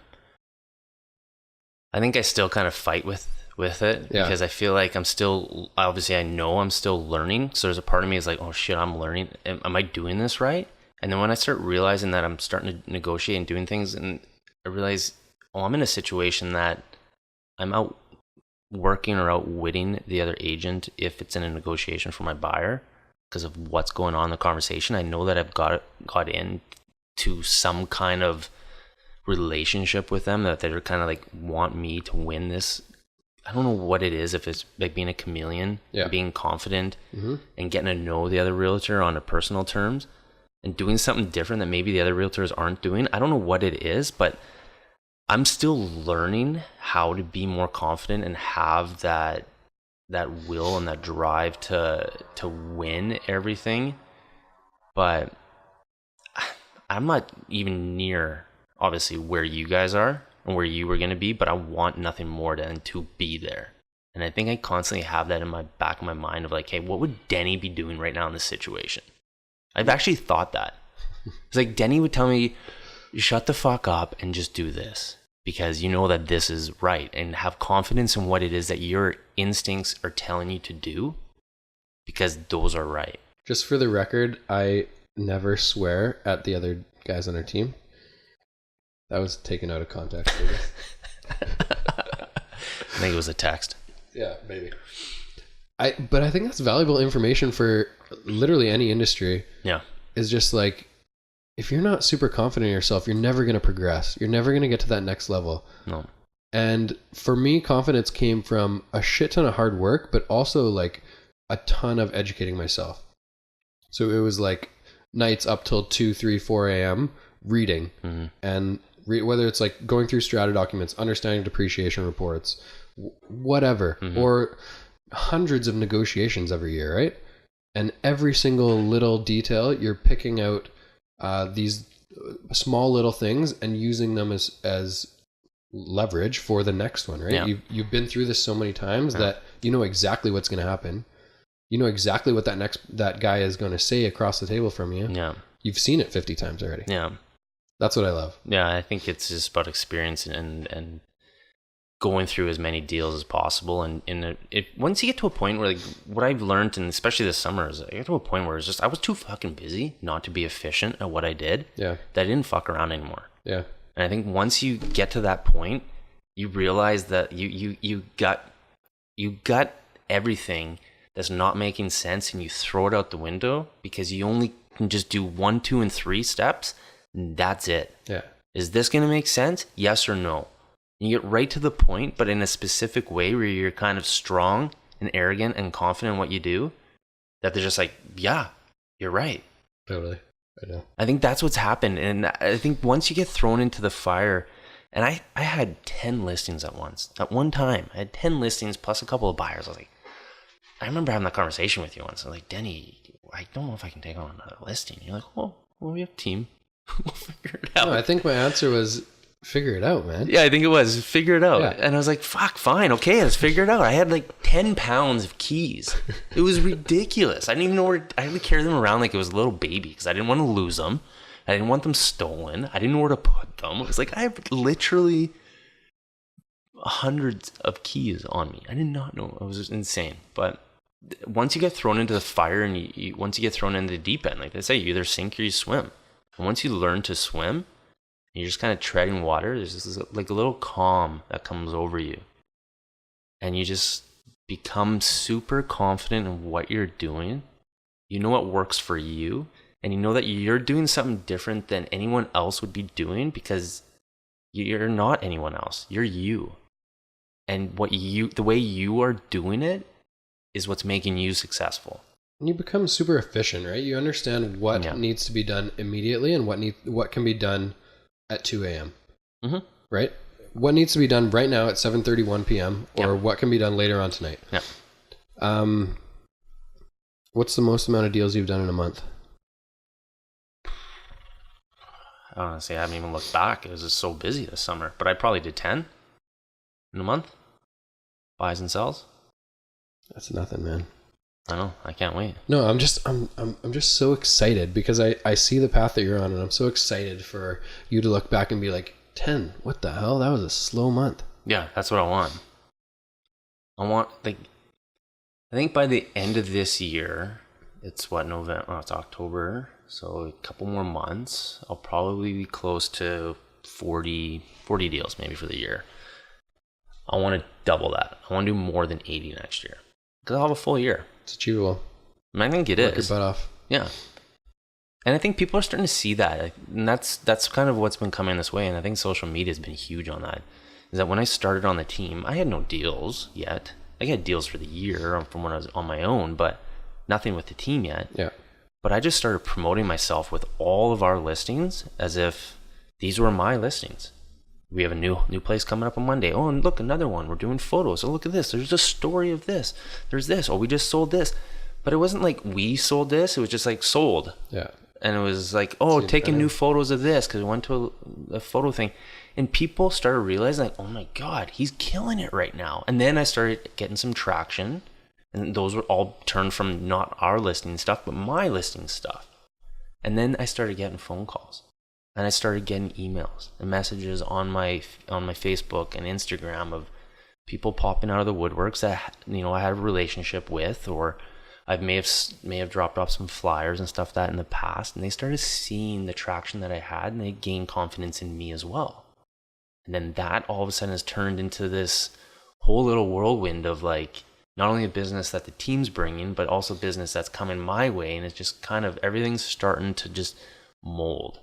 I think I still kind of fight with it because I feel like I'm still, obviously I know I'm still learning. So there's a part of me is like, oh shit, I'm learning. Am I doing this right? And then when I start realizing that I'm starting to negotiate and doing things, and I realize, oh, I'm in a situation that I'm out working or outwitting the other agent if it's in a negotiation for my buyer because of what's going on in the conversation. I know that I've got into some kind of relationship with them, that they're kind of like want me to win this. I don't know what it is, if it's like being a chameleon, being confident, and getting to know the other realtor on a personal terms and doing something different that maybe the other realtors aren't doing. I don't know what it is, but I'm still learning how to be more confident and have that will and that drive to win everything. But I'm not even near, obviously, where you guys are and where you were going to be, but I want nothing more than to be there. And I think I constantly have that in my back of my mind of like, hey, what would Denny be doing right now in this situation? I've actually thought that. It's like Denny would tell me, shut the fuck up and just do this because you know that this is right, and have confidence in what it is that your instincts are telling you to do because those are right. Just for the record, I never swear at the other guys on our team. That was taken out of context. I think it was a text. Yeah, maybe. But I think that's valuable information for literally any industry. Yeah. Is just like, if you're not super confident in yourself, you're never going to progress. You're never going to get to that next level. No. And for me, confidence came from a shit ton of hard work, but also like a ton of educating myself. So it was like nights up till 2, 3, 4 a.m. reading, and whether it's like going through strata documents, understanding depreciation reports, whatever, or hundreds of negotiations every year, right? And every single little detail, you're picking out these small little things and using them as leverage for the next one, right? Yeah. You've been through this so many times that you know exactly what's going to happen. You know exactly what that guy is going to say across the table from you. Yeah. You've seen it 50 times already. Yeah. That's what I love. Yeah, I think it's just about experience and going through as many deals as possible. And once you get to a point where, like, what I've learned, and especially this summer, is I get to a point where it's just I was too fucking busy not to be efficient at what I did. Yeah. That I didn't fuck around anymore. Yeah. And I think once you get to that point, you realize that you got everything that's not making sense, and you throw it out the window because you only can just do 1, 2, and 3 steps. And that's it. Yeah. Is this going to make sense? Yes or no? And you get right to the point, but in a specific way where you're kind of strong and arrogant and confident in what you do, that they're just like, yeah, you're right. Totally. I know. I think that's what's happened. And I think once you get thrown into the fire, and I had 10 listings at once. At one time, I had 10 listings plus a couple of buyers. I was like, I remember having that conversation with you once. I was like, Denny, I don't know if I can take on another listing. You're like, well, we have a team. We'll figure it out. No, I think my answer was figure it out, man. Yeah, I think it was figure it out. Yeah. And I was like, fuck, fine, okay, let's figure it out. I had like 10 pounds of keys. It was ridiculous. I didn't even know where. I had to carry them around like it was a little baby because I didn't want to lose them. I didn't want them stolen. I didn't know where to put them. It was like I have literally hundreds of keys on me. I did not know. It was just insane. But once you get thrown into the fire, and once you get thrown into the deep end, like they say, you either sink or you swim. And once you learn to swim, you're just kind of treading water. There's this like a little calm that comes over you, and you just become super confident in what you're doing. You know what works for you, and you know that you're doing something different than anyone else would be doing because you're not anyone else. You're you, and the way you are doing it is what's making you successful. And you become super efficient, right? You understand what needs to be done immediately and what can be done at 2 a.m. Mm-hmm. Right? What needs to be done right now at 7:31 p.m. or what can be done later on tonight? Yeah. What's the most amount of deals you've done in a month? Honestly, I haven't even looked back. It was just so busy this summer. But I probably did 10 in a month. Buys and sells. That's nothing, man. I know. I can't wait. No, I'm just so excited because I see the path that you're on, and I'm so excited for you to look back and be like, 10, what the hell? That was a slow month. Yeah, that's what I want. I think by the end of this year, it's November, it's October, so a couple more months, I'll probably be close to 40 deals maybe for the year. I want to double that. I want to do more than 80 next year because I'll have a full year. It's achievable. I think it Work is. your butt off. Yeah. And I think people are starting to see that. And that's kind of what's been coming this way. And I think social media has been huge on that. Is that when I started on the team, I had no deals yet. I had deals for the year from when I was on my own, but nothing with the team yet. Yeah. But I just started promoting myself with all of our listings as if these were my listings. We have a new place coming up on Monday. Oh, and look, another one. We're doing photos. Oh, look at this. There's a story of this. There's this. Oh, we just sold this. But it wasn't like we sold this. It was just like sold. Yeah. And it was like, oh, taking new photos of this because we went to a photo thing. And people started realizing, like, oh my God, he's killing it right now. And then I started getting some traction. And those were all turned from not our listing stuff, but my listing stuff. And then I started getting phone calls. And I started getting emails and messages on my Facebook and Instagram of people popping out of the woodworks that I had a relationship with, or I may have dropped off some flyers and stuff that in the past, and they started seeing the traction that I had, and they gained confidence in me as well. And then that all of a sudden has turned into this whole little whirlwind of like not only a business that the team's bringing, but also business that's coming my way, and it's just kind of everything's starting to just mold.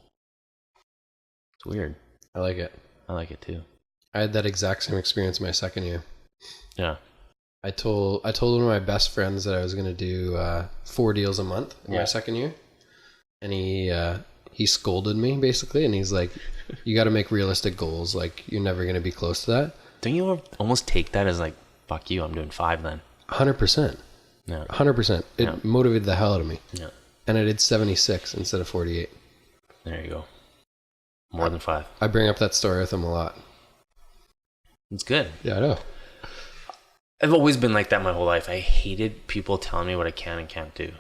It's weird. I like it. I like it too. I had that exact same experience my second year. Yeah. I told one of my best friends that I was going to do 4 deals a month in my second year. And he scolded me basically. And he's like, you got to make realistic goals. Like you're never going to be close to that. Don't you almost take that as like, fuck you, I'm doing 5 then? 100%. Yeah. 100%. It motivated the hell out of me. Yeah. And I did 76 instead of 48. There you go. More than 5. I bring up that story with him a lot. It's good. Yeah, I know. I've always been like that my whole life. I hated people telling me what I can and can't do.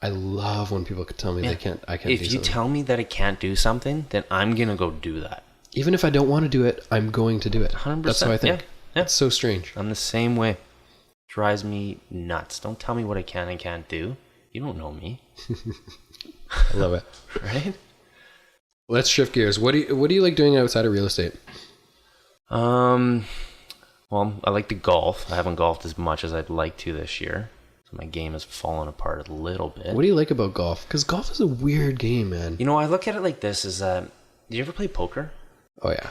I love when people could tell me I can't do something. If you tell me that I can't do something, then I'm going to go do that. Even if I don't want to do it, I'm going to do it. 100%. That's how I think. It's so strange. I'm the same way. Drives me nuts. Don't tell me what I can and can't do. You don't know me. I love it. Right? Let's shift gears. What do you like doing outside of real estate? Well, I like to golf. I haven't golfed as much as I'd like to this year. So my game has fallen apart a little bit. What do you like about golf? Because golf is a weird game, man. You know, I look at it like this: is that do you ever play poker? Oh yeah.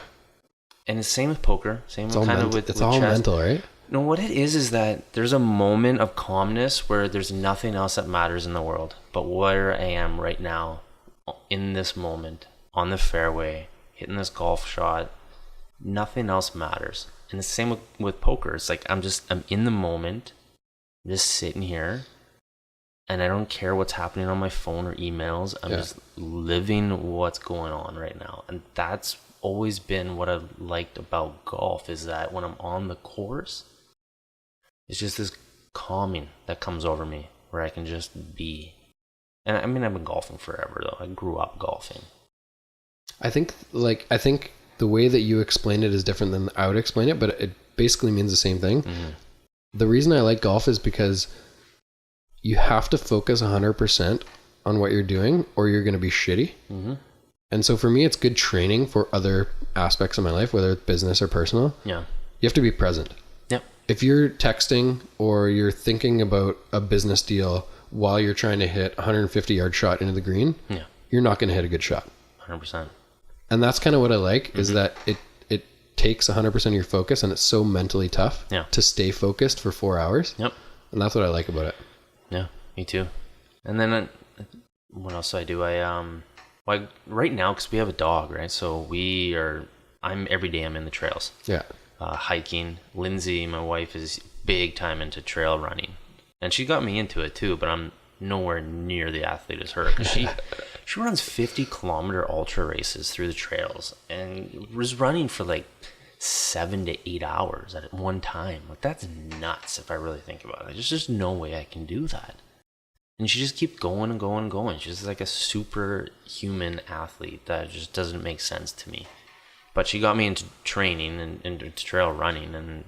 And it's same with poker. Same kind of with it's all chess. mental, right? No, what it is that there's a moment of calmness where there's nothing else that matters in the world but where I am right now, in this moment, on the fairway, hitting this golf shot. Nothing else matters. And the same with poker. It's like I'm in the moment. I'm just sitting here, and I don't care what's happening on my phone or emails. I'm just living what's going on right now. And that's always been what I've liked about golf, is that when I'm on the course, it's just this calming that comes over me where I can just be. And I mean, I've been golfing forever, though. I grew up golfing. I think the way that you explain it is different than I would explain it, but it basically means the same thing. Mm-hmm. The reason I like golf is because you have to focus 100% on what you're doing or you're going to be shitty. Mm-hmm. And so for me, it's good training for other aspects of my life, whether it's business or personal. Yeah. You have to be present. Yep. If you're texting or you're thinking about a business deal while you're trying to hit a 150-yard shot into the green, you're not going to hit a good shot. 100%. And that's kind of what I like, is that it takes 100% of your focus, and it's so mentally tough to stay focused for 4 hours. Yep. And that's what I like about it. Yeah, me too. And then what else do I do? Like right now, because we have a dog, right? So every day I'm in the trails. Yeah. Hiking. Lindsay, my wife, is big time into trail running. And she got me into it too, but I'm nowhere near the athlete as her, because she runs 50-kilometer ultra races through the trails and was running for like 7 to 8 hours at one time. Like, that's nuts if I really think about it. There's just no way I can do that. And she just keeps going and going and going. She's like a superhuman athlete that just doesn't make sense to me. But she got me into training and into trail running, and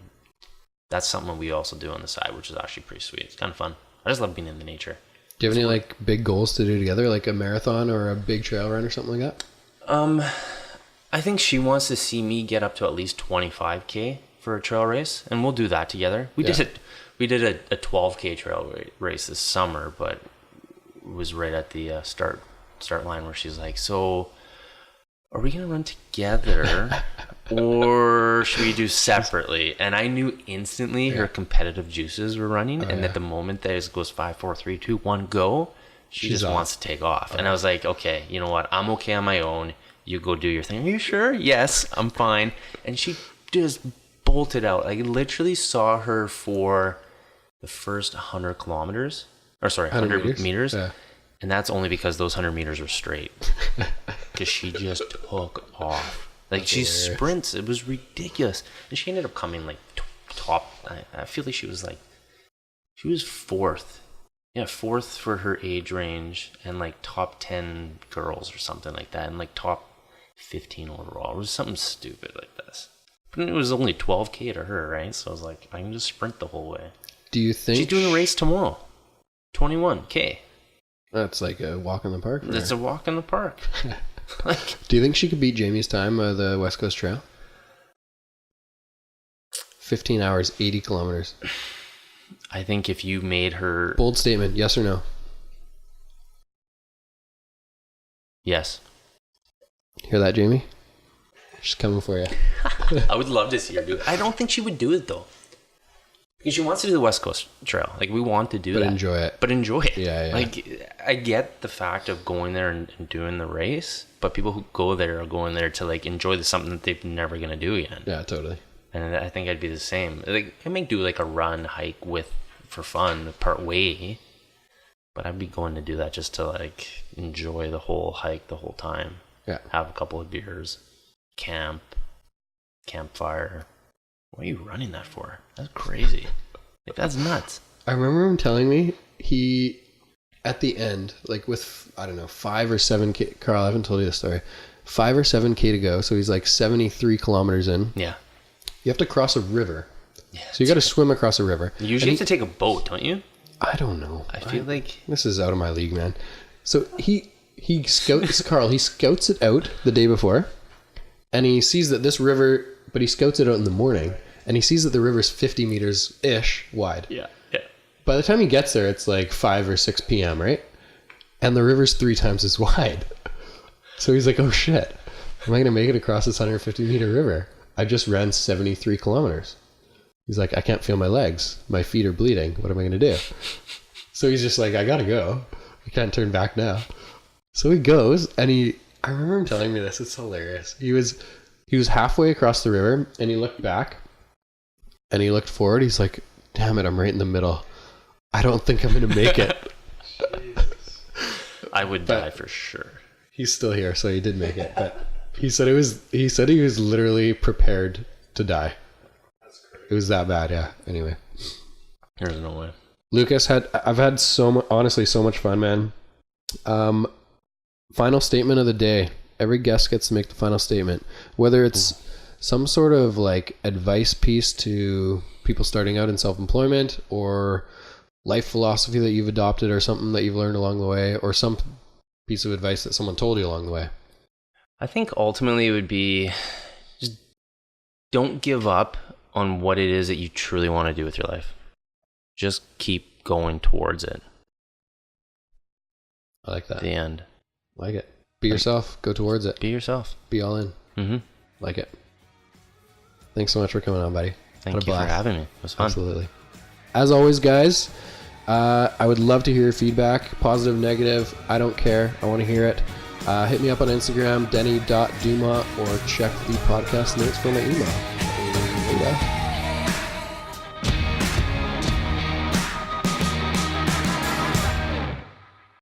that's something we also do on the side, which is actually pretty sweet. It's kind of fun. I just love being in the nature. Do you have any like big goals to do together, like a marathon or a big trail run or something like that? I think she wants to see me get up to at least 25K for a trail race, and we'll do that together. We did a 12K trail race this summer, but it was right at the start line where she's like, "So, are we gonna run together, or should we do separately?" And I knew instantly her competitive juices were running, and at the moment that it goes 5, 4, 3, 2, 1, go, she just wants to take off. And I was like, okay, you know what? I'm okay on my own. You go do your thing. Are you sure? Yes, I'm fine. And she just bolted out. I literally saw her for the first 100 kilometers, or sorry, 100 meters. Yeah. And that's only because those 100 meters were straight. Because she just took off. Like, she sprints. It was ridiculous. And she ended up coming like top. I feel like she was fourth. Yeah, fourth for her age range, and like top 10 girls or something like that, and like top 15 overall. It was something stupid like this. But it was only 12K to her, right? So I was like, I can just sprint the whole way. Do you think she's doing a race tomorrow? 21K. That's like a walk in the park. It's a walk in the park. Do you think she could beat Jamie's time of the West Coast Trail? 15 hours, 80 kilometers. I think if you made her... Bold statement, yes or no? Yes. Hear that, Jamie? She's coming for you. I would love to see her do it. I don't think she would do it, though. Because she wants to do the West Coast Trail. Like, we want to do that. But enjoy it. Yeah. Like, I get the fact of going there and doing the race, but people who go there are going there to, like, enjoy something that they're never going to do again. Yeah, totally. And I think I'd be the same. Like, I may do, like, a run, hike for fun, part way, but I'd be going to do that just to, like, enjoy the whole hike the whole time. Yeah. Have a couple of beers, campfire. What are you running that for? That's crazy. Like, that's nuts. I remember him telling me he, at the end, like with, I don't know, 5 or 7K, Carl, I haven't told you this story, 5 or 7K to go. So he's like 73 kilometers in. Yeah. You have to cross a river. Yeah, So you got to swim across a river. You usually have to take a boat, don't you? I don't know. I feel like This is out of my league, man. So he scouts Carl. He scouts it out the day before, and he sees that this river. But he scouts it out in the morning, and he sees that the river's 50 meters ish wide. yeah. By the time he gets there, it's like 5 or 6 p.m. Right, and the river's 3 times as wide. So he's like, "Oh shit, am I gonna make it across this 150-meter river? I just ran 73 kilometers." He's like, "I can't feel my legs. My feet are bleeding. What am I gonna do?" So he's just like, "I gotta go. I can't turn back now." So he goes, and I remember him telling me this. It's hilarious. He was halfway across the river, and he looked back, and he looked forward. He's like, "Damn it, I'm right in the middle. I don't think I'm gonna make it." I would die for sure. He's still here, so he did make it. But he said he was literally prepared to die. It was that bad, yeah. Anyway, There's no way. Lucas, I've had honestly so much fun, man. Final statement of the day. Every guest gets to make the final statement, whether it's some sort of like advice piece to people starting out in self-employment, or life philosophy that you've adopted, or something that you've learned along the way, or some piece of advice that someone told you along the way. I think ultimately it would be just don't give up on what it is that you truly want to do with your life. Just keep going towards it. I like that. At the end. Like it. Be yourself. Go towards it. Be yourself. Be all in. Mm-hmm. Like it. Thanks so much for coming on, buddy. Thank you for having me. It was fun. Absolutely. As always, guys, I would love to hear your feedback. Positive, negative. I don't care. I want to hear it. Hit me up on Instagram, denny.duma, or check the podcast notes for my email. There you go.